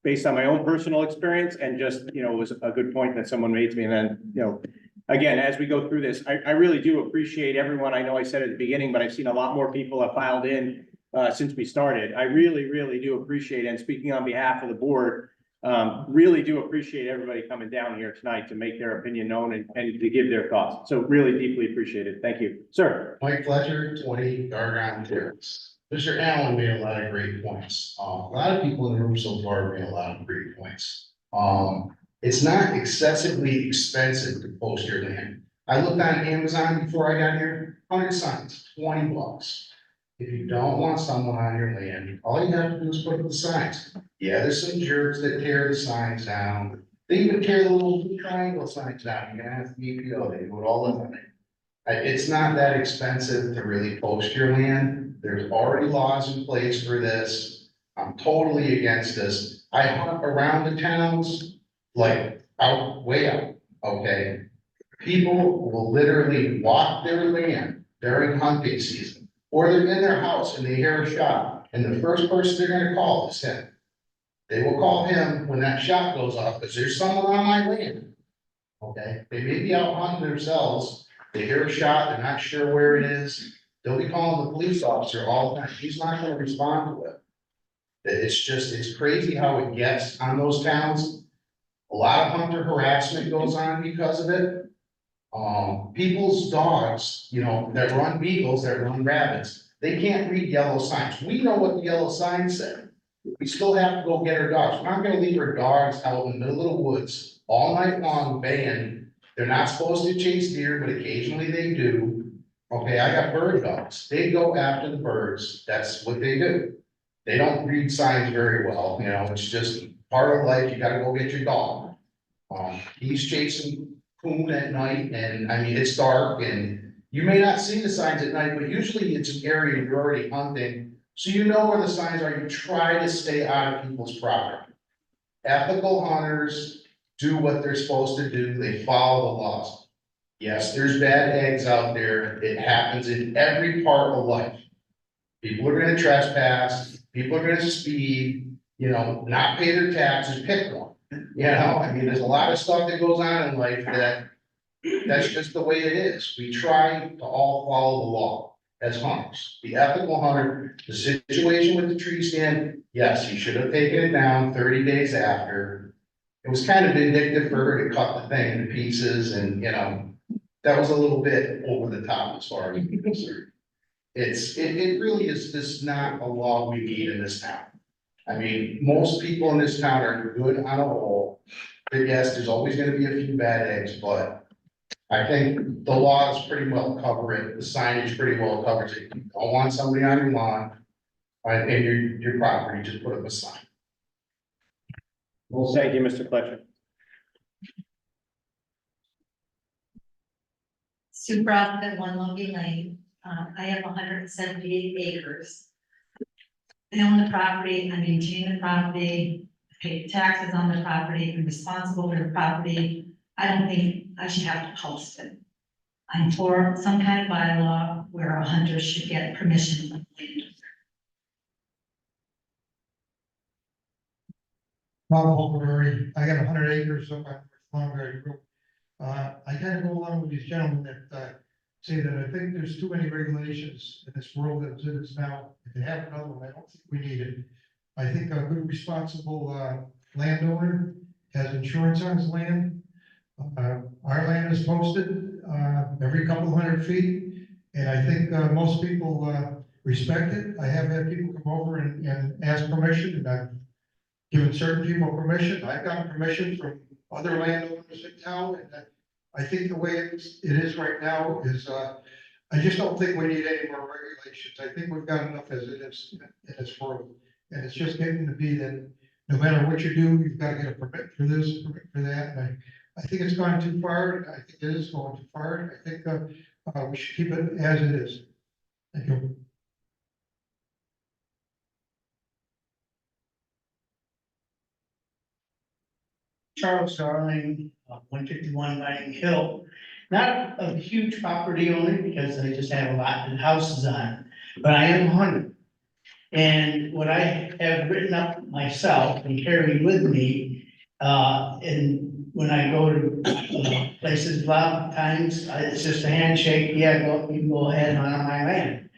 based on my own personal experience, and just, it was a good point that someone made to me. And then, again, as we go through this, I really do appreciate everyone. I know I said at the beginning, but I've seen a lot more people have filed in since we started. I really, really do appreciate it. And speaking on behalf of the board, really do appreciate everybody coming down here tonight to make their opinion known and to give their thoughts. So really deeply appreciate it. Thank you, sir. Mike Fletcher, 20 Gargon Terrace. Mr. Allen made a lot of great points. A lot of people in the room so far made a lot of great points. It's not excessively expensive to post your land. I looked on Amazon before I got here, 100 signs, $20. If you don't want someone on your land, all you have to do is put up the signs. Yeah, there's some jerks that tear the signs down. They even tear the little triangle signs down. You can ask the EPO, they do it all the time. It's not that expensive to really post your land. There's already laws in place for this. I'm totally against this. I hunt around the towns, like way out, okay? People will literally walk their land during hunting season, or they're in their house and they hear a shot, and the first person they're gonna call is him. They will call him when that shot goes off, because there's someone on my land. Okay, they may be out hunting themselves, they hear a shot, they're not sure where it is. They'll be calling the police officer all the time. He's not gonna respond to it. It's crazy how it gets on those towns. A lot of hunter harassment goes on because of it. People's dogs, that run beagles, that run rabbits, they can't read yellow signs. We know what the yellow signs say. We still have to go get our dogs. We're not gonna leave our dogs out in the middle of the woods all night long baying. They're not supposed to chase deer, but occasionally they do. Okay, I got bird dogs. They go after the birds. That's what they do. They don't read signs very well, you know, it's just part of life. You gotta go get your dog. He's chasing coon at night and I mean, it's dark and you may not see the signs at night, but usually it's an area you're already hunting. So you know where the signs are. You try to stay out of people's property. Ethical hunters do what they're supposed to do. They follow the laws. Yes, there's bad eggs out there. It happens in every part of life. People are gonna trespass, people are gonna speed, you know, not pay their taxes, pick one. You know, I mean, there's a lot of stuff that goes on in life that's just the way it is. We try to all follow the law as hunters. The ethical hunter, the situation with the tree stand, yes, he should have taken it down 30 days after. It was kind of vindictive for her to cut the thing to pieces and, you know, that was a little bit over the top as far as I'm concerned. It really is just not a law we need in this town. I mean, most people in this town are good on a whole. But yes, there's always gonna be a few bad eggs, but I think the laws pretty well cover it. The signage pretty well covers it. You don't want somebody on your lawn, in your property, just put up a sign. Well, thank you, Mr. Fletcher. Sue Brown at One Logie Lane. I have 178 acres. I own the property, I maintain the property, I pay taxes on the property, I'm responsible for the property. I don't think I should have to post it. I'm for some kind of bylaw where a hunter should get permission from the landowner. Bob Holberry, I got 100 acres up on Thornberry Brook. I kind of go along with these gentlemen that say that I think there's too many regulations in this world that it is now. If they have another one, I don't think we need it. I think a good responsible landowner has insurance on his land. Our land is posted every couple hundred feet, and I think most people respect it. I have had people come over and ask permission, and I've given certain people permission. I've gotten permission from other landowners in town, and I think the way it is right now is, I just don't think we need any more regulations. I think we've got enough as it is in this world. And it's just getting to be that no matter what you do, you've got to get a permit for this, permit for that. And I think it's gone too far, and I think it is going too far. And I think we should keep it as it is. Thank you. Charles Darling, 151 Notting Hill. Not a huge property owner because I just have a lot of houses on it, but I am a hunter. And what I have written up myself and carry with me, and when I go to places, a lot of times, it's just a handshake, yeah, you can go ahead on my land.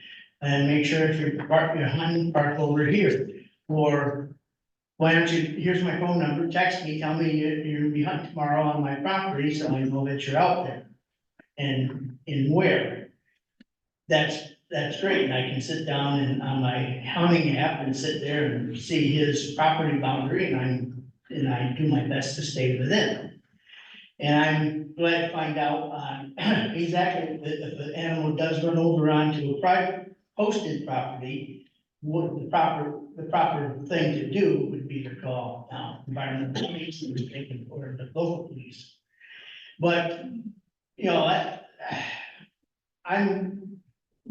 And make sure if you're hunting, park over here, or why don't you, here's my phone number, text me, tell me you're gonna be hunting tomorrow on my property, so I know that you're out there. And where. That's great, and I can sit down and on my hunting app and sit there and see his property boundary, and I do my best to stay within. And I'm glad to find out exactly if the animal does run over onto a private posted property, what the proper thing to do would be to call environmental police and take it or the local police. But, you know, I'm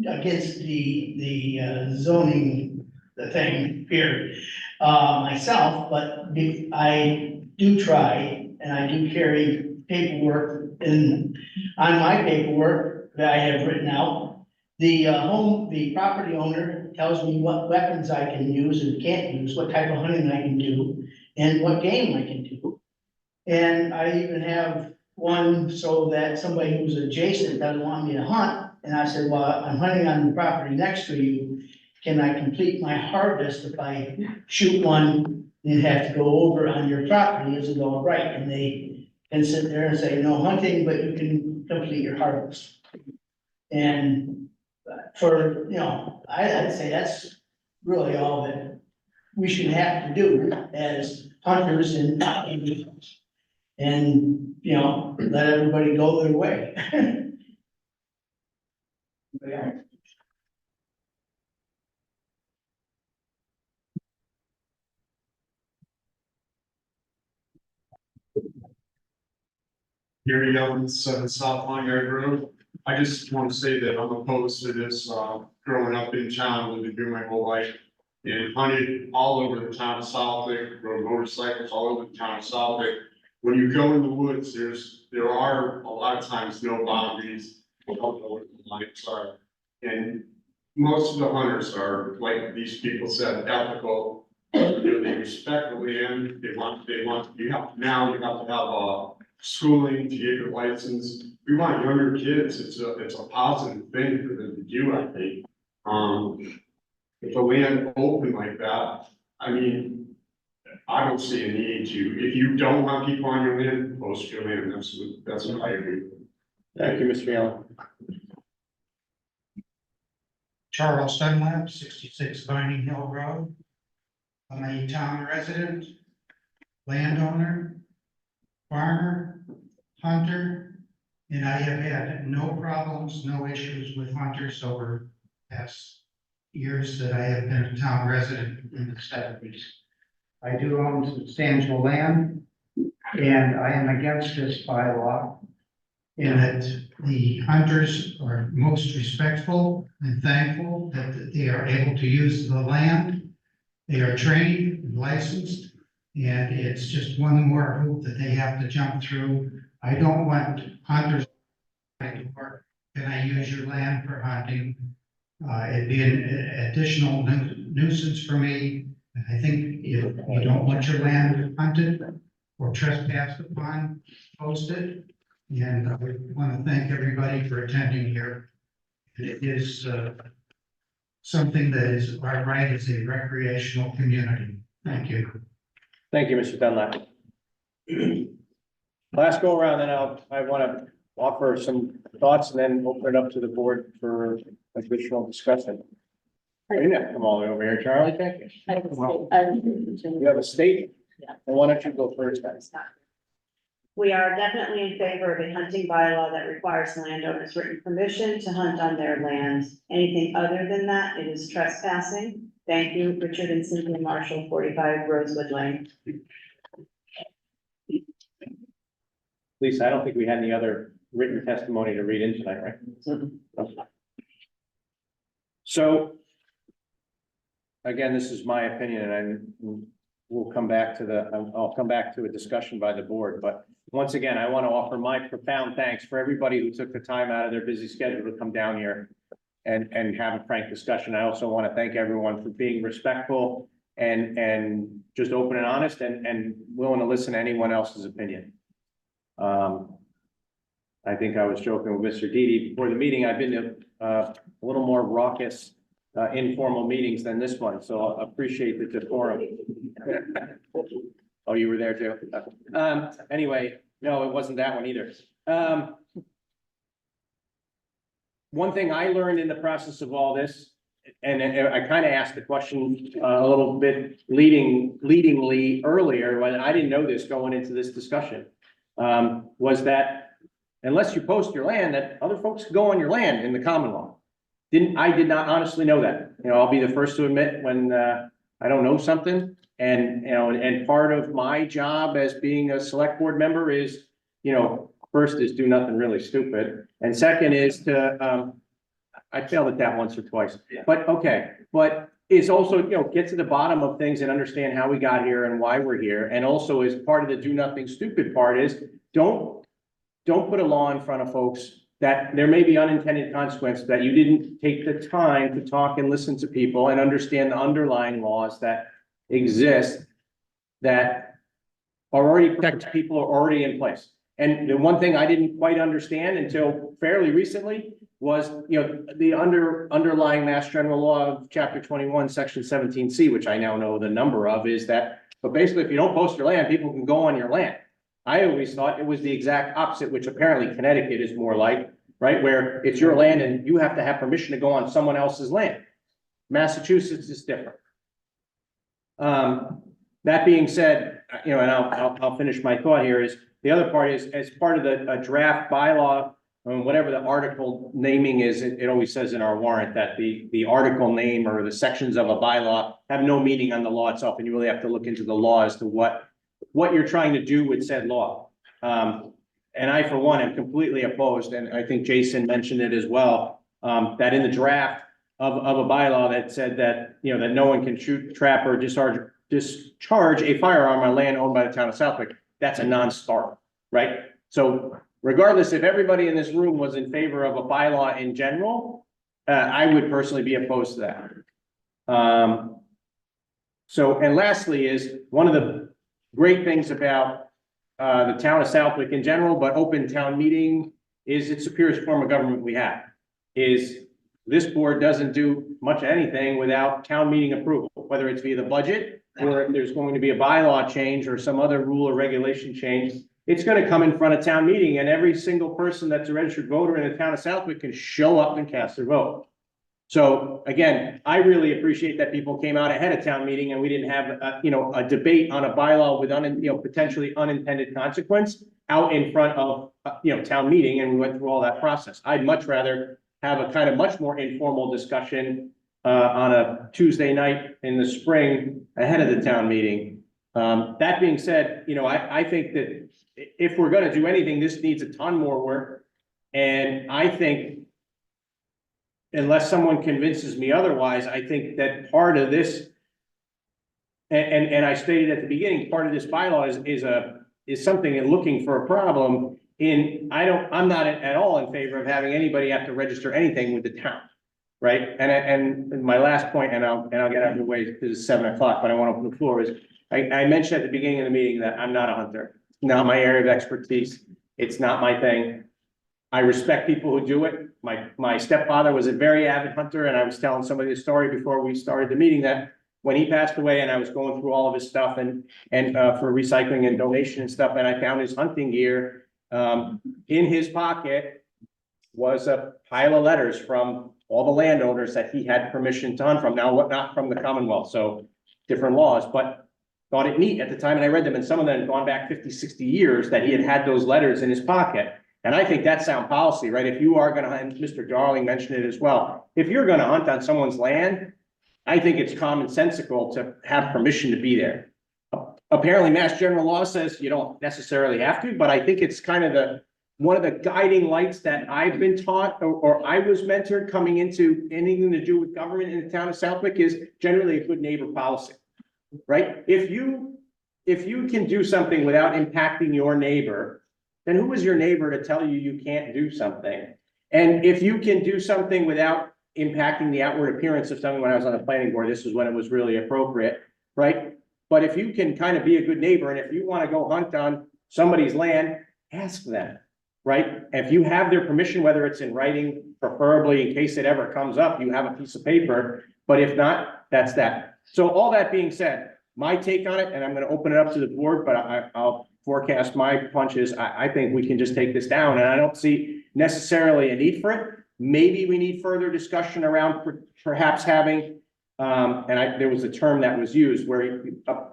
against the zoning, the thing here, myself, but I do try, and I do carry paperwork on my paperwork that I have written out. The property owner tells me what weapons I can use and can't use, what type of hunting I can do, and what game I can do. And I even have one so that somebody who's adjacent doesn't want me to hunt, and I said, well, I'm hunting on the property next to you. Can I complete my harvest if I shoot one and have to go over on your property? Is it all right? And they can sit there and say, no hunting, but you can complete your harvest. And for, you know, I'd say that's really all that we should have to do as hunters and individuals. And, you know, let everybody go their way. Yeah. Gary Evans, 7 South Long Yard Road. I just want to say that I'm opposed to this, growing up in town, living here my whole life. And hunted all over the town of Southwick, rode motorcycles all over the town of Southwick. When you go in the woods, there are a lot of times no boundaries, you don't know what the lines are. And most of the hunters are, like these people said, ethical. You know, they respect the land, you have to have schooling to get your license. We want younger kids, it's a positive thing for them to do, I think. If the land open like that, I mean, I don't see a need to, if you don't want people on your land, post your land, that's what I agree with. Thank you, Mr. Allen. Charles Dunlap, 66 Vining Hill Road. I'm a town resident, landowner, farmer, hunter, and I have had no problems, no issues with hunters over past years that I have been a town resident in the 70s. I do own substantial land, and I am against this bylaw in that the hunters are most respectful and thankful that they are able to use the land. They are trained and licensed, and it's just one more hoop that they have to jump through. I don't want hunters to work. Can I use your land for hunting? It'd be an additional nuisance for me. I think if you don't want your land hunted or trespassed upon, post it. And I would want to thank everybody for attending here. It is something that is our right as a recreational community. Thank you. Thank you, Mr. Dunlap. Last go around, then I want to offer some thoughts and then open it up to the board for additional discussion. You didn't have to come all the way over here, Charlie, thank you. You have a state? Yeah. Well, why don't you go first, guys? We are definitely in favor of a hunting bylaw that requires landowners written permission to hunt on their land. Anything other than that, it is trespassing. Thank you, Richard and Cynthia Marshall, 45 Rosewood Lane. Lisa, I don't think we had any other written testimony to read in tonight, right? So, again, this is my opinion, and we'll come back to I'll come back to a discussion by the board, but once again, I want to offer my profound thanks for everybody who took the time out of their busy schedule to come down here and have a frank discussion. I also want to thank everyone for being respectful and just open and honest and willing to listen to anyone else's opinion. I think I was joking with Mr. Didi before the meeting. I've been to a little more raucous informal meetings than this one, so I appreciate the decorum. Oh, you were there too? Anyway, no, it wasn't that one either. One thing I learned in the process of all this, and I kind of asked the question a little bit leadingly earlier, when I didn't know this going into this discussion, was that unless you post your land, that other folks can go on your land in the common law. I did not honestly know that. You know, I'll be the first to admit when I don't know something. And, you know, and part of my job as being a select board member is, you know, first is do nothing really stupid. And second is to, I failed at that once or twice, but okay. But it's also, you know, get to the bottom of things and understand how we got here and why we're here. And also as part of the do nothing stupid part is don't put a law in front of folks that there may be unintended consequences, that you didn't take the time to talk and listen to people and understand the underlying laws that exist that are already protect people are already in place. And the one thing I didn't quite understand until fairly recently was, you know, the underlying Mass General Law of Chapter 21, Section 17C, which I now know the number of, is that, but basically if you don't post your land, people can go on your land. I always thought it was the exact opposite, which apparently Connecticut is more like, right? Where it's your land and you have to have permission to go on someone else's land. Massachusetts is different. That being said, you know, and I'll finish my thought here is, the other part is, as part of a draft bylaw, whatever the article naming is, it always says in our warrant that the article name or the sections of a bylaw have no meaning on the law itself, and you really have to look into the law as to what you're trying to do with said law. And I, for one, am completely opposed, and I think Jason mentioned it as well, that in the draft of a bylaw that said that, you know, that no one can shoot, trap, or discharge a firearm on land owned by the town of Southwick, that's a non-starter, right? So regardless, if everybody in this room was in favor of a bylaw in general, I would personally be opposed to that. So, and lastly is, one of the great things about the town of Southwick in general, but open town meeting, is it's the purest form of government we have. Is this board doesn't do much of anything without town meeting approval, whether it's via the budget, or if there's going to be a bylaw change or some other rule or regulation change, it's gonna come in front of town meeting, and every single person that's a registered voter in the town of Southwick can show up and cast their vote. So again, I really appreciate that people came out ahead of town meeting and we didn't have a debate on a bylaw with potentially unintended consequence out in front of town meeting, and we went through all that process. I'd much rather have a kind of much more informal discussion on a Tuesday night in the spring ahead of the town meeting. That being said, I think that if we're gonna do anything, this needs a ton more work. And I think, unless someone convinces me otherwise, I think that part of this, and I stated at the beginning, part of this bylaw is something in looking for a problem in, I'm not at all in favor of having anybody have to register anything with the town. Right, and my last point, and I'll get out of the way because it's 7 o'clock, but I want to open the floor, is I mentioned at the beginning of the meeting that I'm not a hunter. It's not my area of expertise. It's not my thing. I respect people who do it. My stepfather was a very avid hunter, and I was telling somebody the story before we started the meeting that when he passed away and I was going through all of his stuff and for recycling and donation and stuff, and I found his hunting gear in his pocket was a pile of letters from all the landowners that he had permission to hunt from. Now, not from the Commonwealth, so different laws, but thought it neat at the time, and I read them, and some of them had gone back 50, 60 years that he had those letters in his pocket. And I think that's sound policy, right? If you are gonna, and Mr. Darling mentioned it as well, if you're gonna hunt on someone's land, I think it's commonsensical to have permission to be there. Apparently, Mass General Law says you don't necessarily have to, but I think it's kind of one of the guiding lights that I've been taught, or I was mentored coming into anything to do with government in the town of Southwick, is generally a good neighbor policy, right? If you can do something without impacting your neighbor, then who is your neighbor to tell you can't do something? And if you can do something without impacting the outward appearance of something, when I was on the planning board, this was when it was really appropriate, right? But if you can kind of be a good neighbor, and if you want to go hunt on somebody's land, ask them. Right? If you have their permission, whether it's in writing, preferably in case it ever comes up, you have a piece of paper, but if not, that's that. So all that being said, my take on it, and I'm going to open it up to the board, but I'll forecast my punches. I think we can just take this down, and I don't see necessarily a need for it. Maybe we need further discussion around perhaps having, there was a term that was used where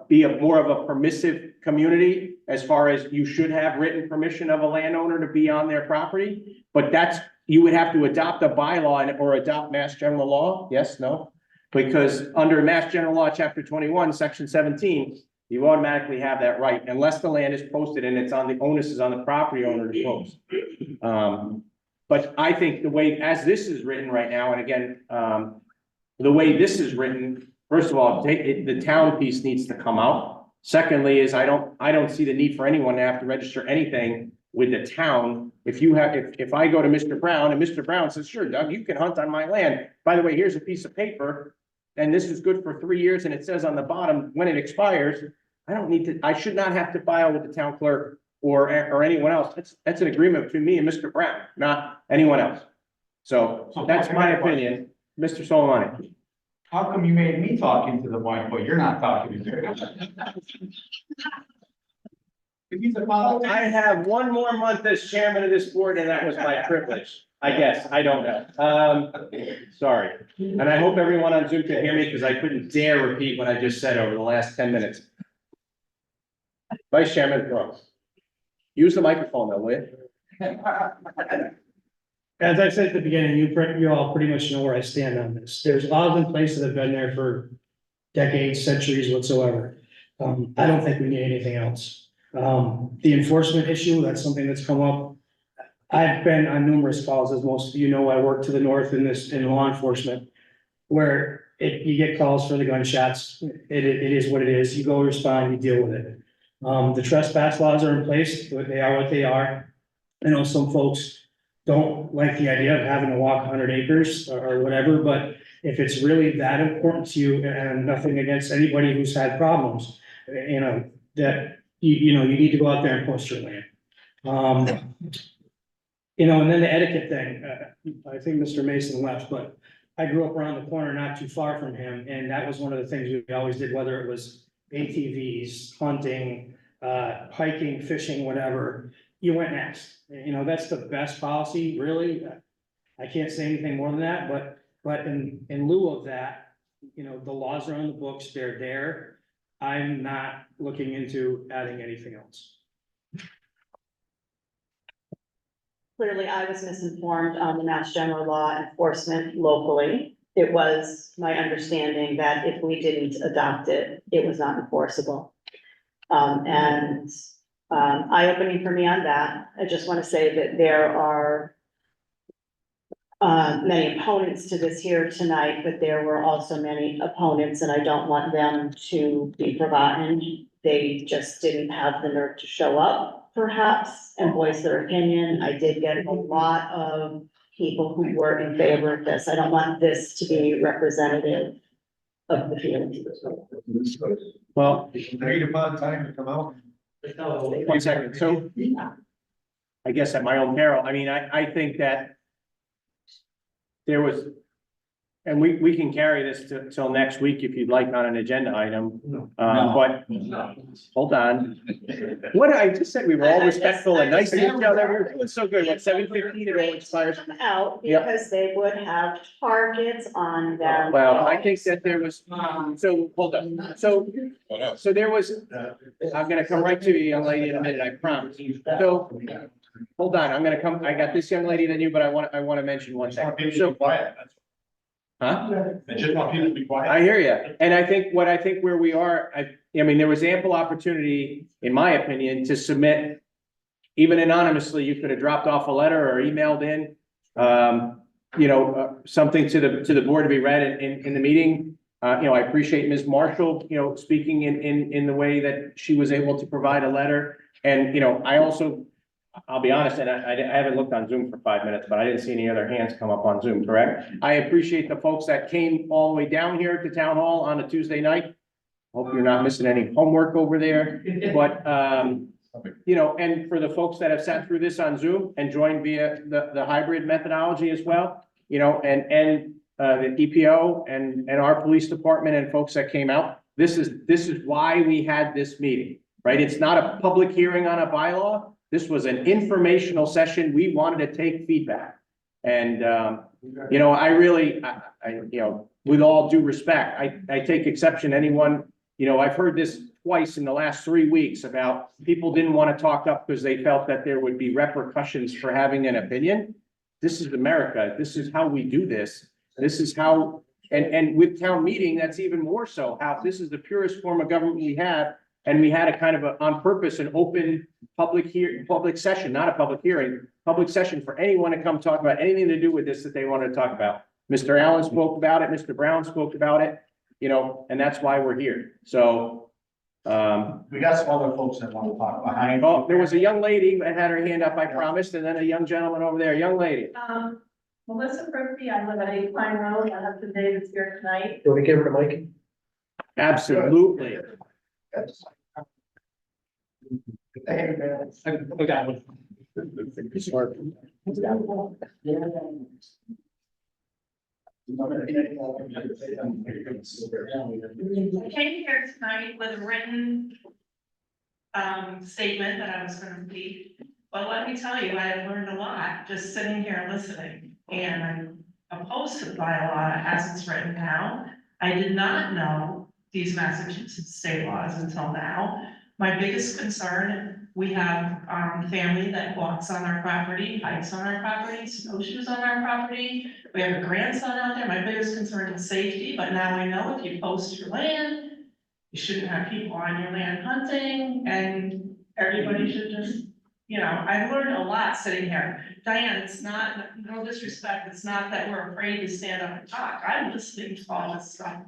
be more of a permissive community, as far as you should have written permission of a landowner to be on their property, but you would have to adopt a bylaw or adopt Mass General Law. Yes, no? Because under Mass General Law, Chapter 21, Section 17, you automatically have that right, unless the land is posted and the onus is on the property owner to post. But I think the way, as this is written right now, and again, the way this is written, first of all, the town piece needs to come out. Secondly, is I don't see the need for anyone to have to register anything with the town. If I go to Mr. Brown and Mr. Brown says, sure, Doug, you can hunt on my land. By the way, here's a piece of paper, and this is good for 3 years, and it says on the bottom when it expires. I should not have to file with the town clerk or anyone else. That's an agreement between me and Mr. Brown, not anyone else. So that's my opinion. Mr. Solomani. How come you made me talk into the mic, but you're not talking to me? I have one more month as chairman of this board, and that was my privilege. I guess, I don't know. Sorry. And I hope everyone on Zoom can hear me because I couldn't dare repeat what I just said over the last 10 minutes. Vice Chairman Brooks. Use the microphone though, will you? As I said at the beginning, you all pretty much know where I stand on this. There's laws in place that have been there for decades, centuries whatsoever. I don't think we need anything else. The enforcement issue, that's something that's come up. I've been on numerous calls, as most of you know, I work to the north in law enforcement, where you get calls for the gunshots. It is what it is. You go respond, you deal with it. The trespass laws are in place, but they are what they are. I know some folks don't like the idea of having to walk 100 acres or whatever, but if it's really that important to you, and nothing against anybody who's had problems, that you need to go out there and post your land. And then the etiquette thing, I think Mr. Mason left, but I grew up around the corner not too far from him, and that was one of the things we always did, whether it was ATVs, hunting, hiking, fishing, whatever, you went next. That's the best policy, really. I can't say anything more than that, but in lieu of that, the laws are on the books, they're there. I'm not looking into adding anything else. Clearly, I was misinformed on the Mass General Law enforcement locally. It was my understanding that if we didn't adopt it, it was not enforceable. Eye-opening for me on that. I just want to say that there are many opponents to this here tonight, but there were also many opponents, and I don't want them to be forgotten. They just didn't have the nerve to show up, perhaps, and voice their opinion. I did get a lot of people who were in favor of this. I don't want this to be representative of the feelings. Well, Agreed upon time to come out. 1 second. So I guess at my own peril, I think that there was, and we can carry this till next week if you'd like on an agenda item. But hold on. What I just said, we were all respectful and nice to each other. We were doing so good. At 7:15, it all expires. Out Yep. because they would have targets on them. Well, I think that there was, so, hold on. So there was, I'm gonna come right to you, young lady, in a minute, I promise. So, hold on, I got this young lady than you, but I want to mention one thing. So, huh? I just want people to be quiet. I hear you. And I think where we are, there was ample opportunity, in my opinion, to submit, even anonymously, you could have dropped off a letter or emailed in, something to the board to be read in the meeting. I appreciate Ms. Marshall, speaking in the way that she was able to provide a letter. And, I also, I'll be honest, and I haven't looked on Zoom for 5 minutes, but I didn't see any other hands come up on Zoom, correct? I appreciate the folks that came all the way down here to Town Hall on a Tuesday night. Hope you're not missing any homework over there, but, and for the folks that have sat through this on Zoom and joined via the hybrid methodology as well, and the EPO and our police department and folks that came out. This is why we had this meeting, right? It's not a public hearing on a bylaw. This was an informational session. We wanted to take feedback. And, I really, with all due respect, I take exception to anyone, I've heard this twice in the last 3 weeks about people didn't want to talk up because they felt that there would be repercussions for having an opinion. This is America. This is how we do this. This is how, and with town meeting, that's even more so, how this is the purest form of government we have. And we had a kind of on purpose, an open public session, not a public hearing, public session for anyone to come talk about anything to do with this that they wanted to talk about. Mr. Allen spoke about it, Mr. Brown spoke about it, and that's why we're here. So, We got some other folks that want to talk behind. oh, there was a young lady that had her hand up, I promised, and then a young gentleman over there, young lady. Melissa Christie, I live at 8 Pine Road, my husband David's here tonight. You want to give her the mic? Absolutely. I got one. I came here tonight with a written statement that I was going to read, Well, let me tell you, I have learned a lot just sitting here listening, and I'm opposed to the bylaw as it's written now. I did not know these Massachusetts state laws until now. My biggest concern, we have, family that walks on our property, hikes on our property, snowshoes on our property. We have a grandson out there. My biggest concern is safety, but now I know if you post your land, you shouldn't have people on your land hunting, and everybody should just, you know, I've learned a lot sitting here. Diane, it's not, no disrespect, it's not that we're afraid to stand up and talk. I'm listening to all this stuff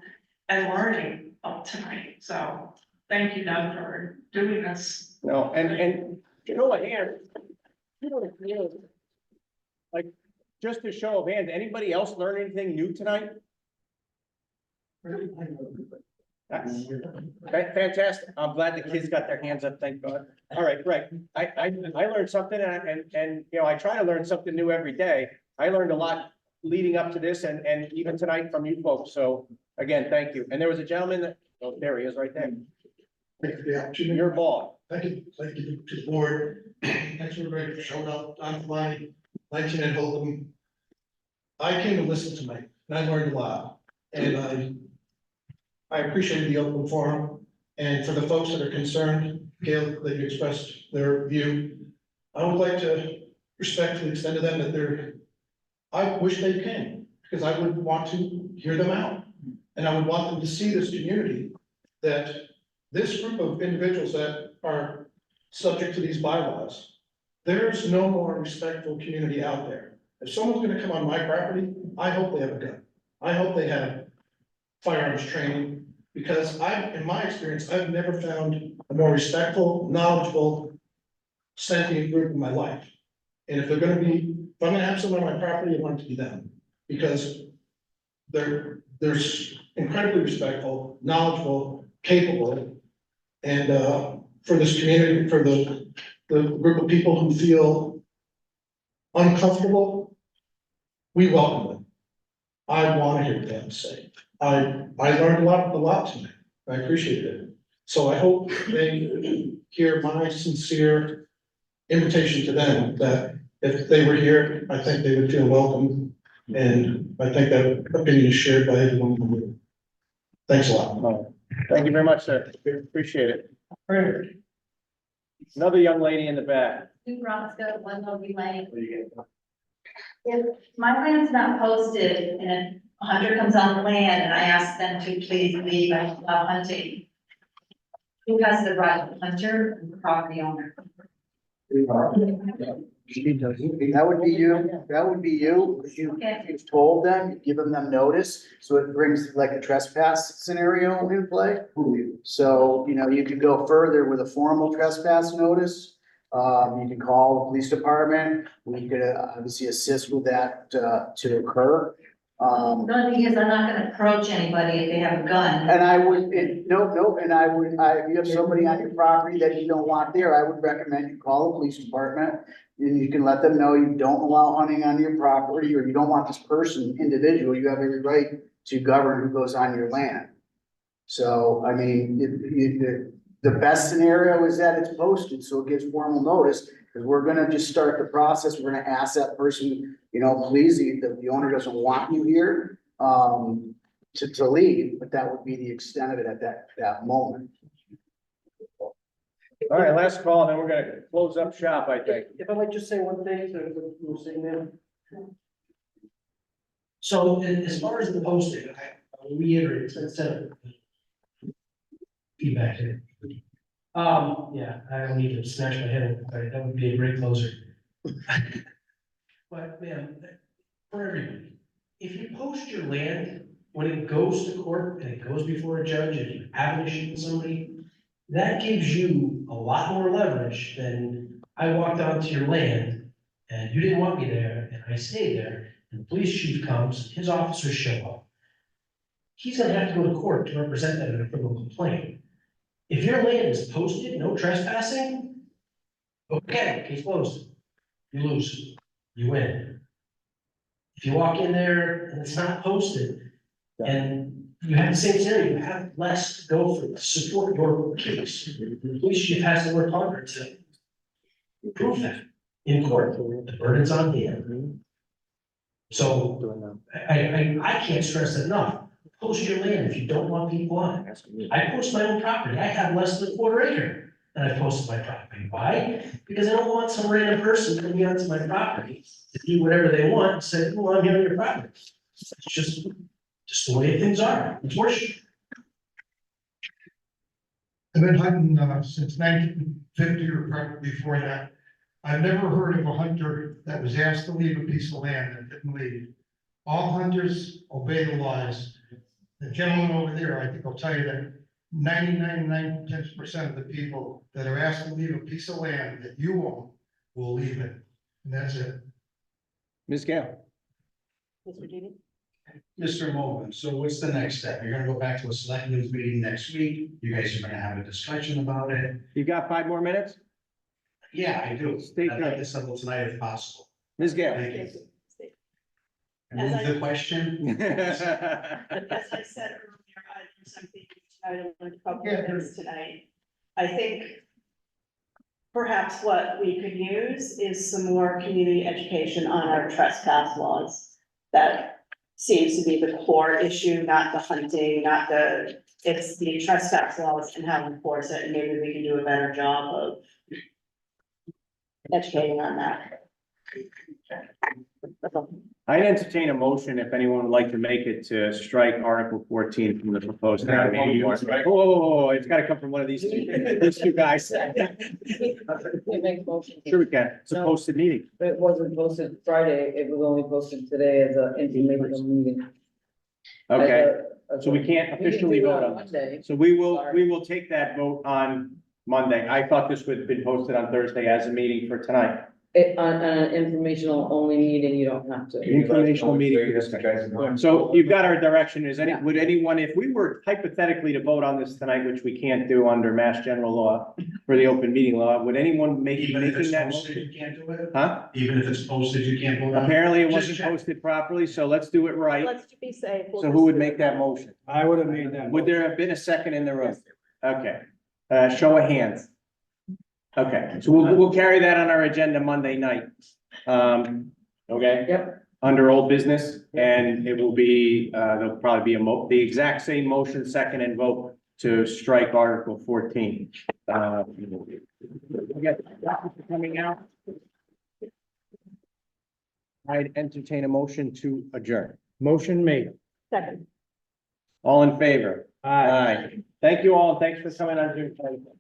and learning tonight, so thank you, Doug, for doing this. No, and show of hands. Like, just a show of hands, anybody else learn anything new tonight? That's fantastic. I'm glad the kids got their hands up, thank God. All right, right. I learned something and, you know, I try to learn something new every day. I learned a lot leading up to this and even tonight from you folks. So again, thank you. And there was a gentleman that, oh, there he is right there. Thank you for the opportunity. Your ball. Thank you to the board. Thanks for everybody for showing up. I'm flying 19 at Holcomb. I came to listen tonight and I learned a lot. And I appreciated the open forum. And for the folks that are concerned, Gail, that you expressed their view, I would like to respectfully extend to them that I wish they came, because I would want to hear them out. And I would want them to see this community, that this group of individuals that are subject to these bylaws, there's no more respectful community out there. If someone's gonna come on my property, I hope they have a gun. I hope they have firearms training, because in my experience, I've never found a more respectful, knowledgeable, sentient group in my life. And if I'm gonna have someone on my property, I want it to be them, because they're incredibly respectful, knowledgeable, capable. And for this community, for the group of people who feel uncomfortable, we welcome them. I want to hear what they have to say. I learned a lot tonight. I appreciate it. So I hope they hear my sincere invitation to them, that if they were here, I think they would feel welcome. And I think that opinion is shared by everyone in the room. Thanks a lot. Thank you very much, sir. Appreciate it. Another young lady in the back. Two Bronco, one Logie Lane. If my land's not posted and a hunter comes on the land and I ask them to please leave, I love hunting. Who has the right, the hunter and the property owner? That would be you, if you've told them, you've given them notice, so it brings like a trespass scenario in play. So, you know, you could go further with a formal trespass notice. You can call the police department, we could obviously assist with that to occur. The only thing is, I'm not gonna approach anybody if they have a gun. And I would, if you have somebody on your property that you don't want there, I would recommend you call the police department. And you can let them know you don't allow hunting on your property, or you don't want this person, individual, you have every right to govern who goes on your land. So, I mean, the best scenario is that it's posted, so it gives formal notice, because we're gonna just start the process, we're gonna ask that person, you know, please, the owner doesn't want you here, to leave, but that would be the extent of it at that moment. All right, last call, then we're gonna close up shop, I think. If I might just say one thing to what you were saying there. So as far as the posting, I'll reiterate, instead of feedback here. Yeah, I don't need to smash my head, but that would be a great closer. But man, for everybody, if you post your land, when it goes to court and it goes before a judge and you have an issue with somebody, that gives you a lot more leverage than I walked onto your land and you didn't want me there and I stayed there and the police chief comes, his officers show up. He's gonna have to go to court to represent that in a criminal complaint. If your land is posted, no trespassing, okay, case closed. You lose, you win. If you walk in there and it's not posted and you have the same scenario, you have less to go for, to support your case. The police chief has to work harder to prove that. in court, the burden's on him. So I can't stress it enough. Post your land if you don't want people on it. I post my own property. I have less than a quarter acre and I posted my property. Why? Because I don't want some random person to be onto my property to do whatever they want and say, well, I'm here on your property. It's just the way things are. It's worship. I've been hunting since 1950 or probably before that. I've never heard of a hunter that was asked to leave a piece of land that didn't leave. All hunters obey the laws. The gentleman over there, I think I'll tell you that 99.9% of the people that are asked to leave a piece of land that you own will leave it. And that's it. Ms. Gale? Mr. Didi? Mr. Mogul, so what's the next step? You're gonna go back to a selectmen's meeting next week. You guys are gonna have a discussion about it. You got 5 more minutes? Yeah, I do. Stay I'd like to settle tonight if possible. Ms. Gale? Thank you. As Move I- the question. As I said earlier, I learned something, I learned a couple of things tonight. I think perhaps what we could use is some more community education on our trespass laws. That seems to be the core issue, not the hunting, not the, it's the trespass laws and how to enforce it, and maybe we can do a better job of educating on that. I'd entertain a motion if anyone would like to make it to strike Article 14 from the proposed town meeting warrant. Whoa, it's gotta come from one of these two guys. Sure we can. It's a posted meeting. It wasn't posted Friday, it was only posted today as an informational meeting. Okay, so we can't We can officially do it vote on on this. Monday. So we will take that vote on Monday. I thought this would have been posted on Thursday as a meeting for tonight. On an informational only meeting, you don't have to. Informational meeting for discussion. So you've got our direction. Would anyone, if we were hypothetically to vote on this tonight, which we can't do under Mass General Law for the open meeting law, would anyone Even if making it's that posted, motion? you can't do it? Huh? Even if it's posted, you can't vote on it? Apparently it Just wasn't check. posted properly, so let's do it right. Let's be safe. We'll So just who would do make it. that motion? I would have made that. Would there have been a second in the room? Okay, show of hands. Okay, so we'll carry that on our agenda Monday night. Okay? Yep. Under old business, and it will be, there'll probably be the exact same motion, second and vote to strike Article 14. Coming out. I'd entertain a motion to adjourn. Motion made. Second. All in favor? Aye. Thank you all, and thanks for coming on June 20th.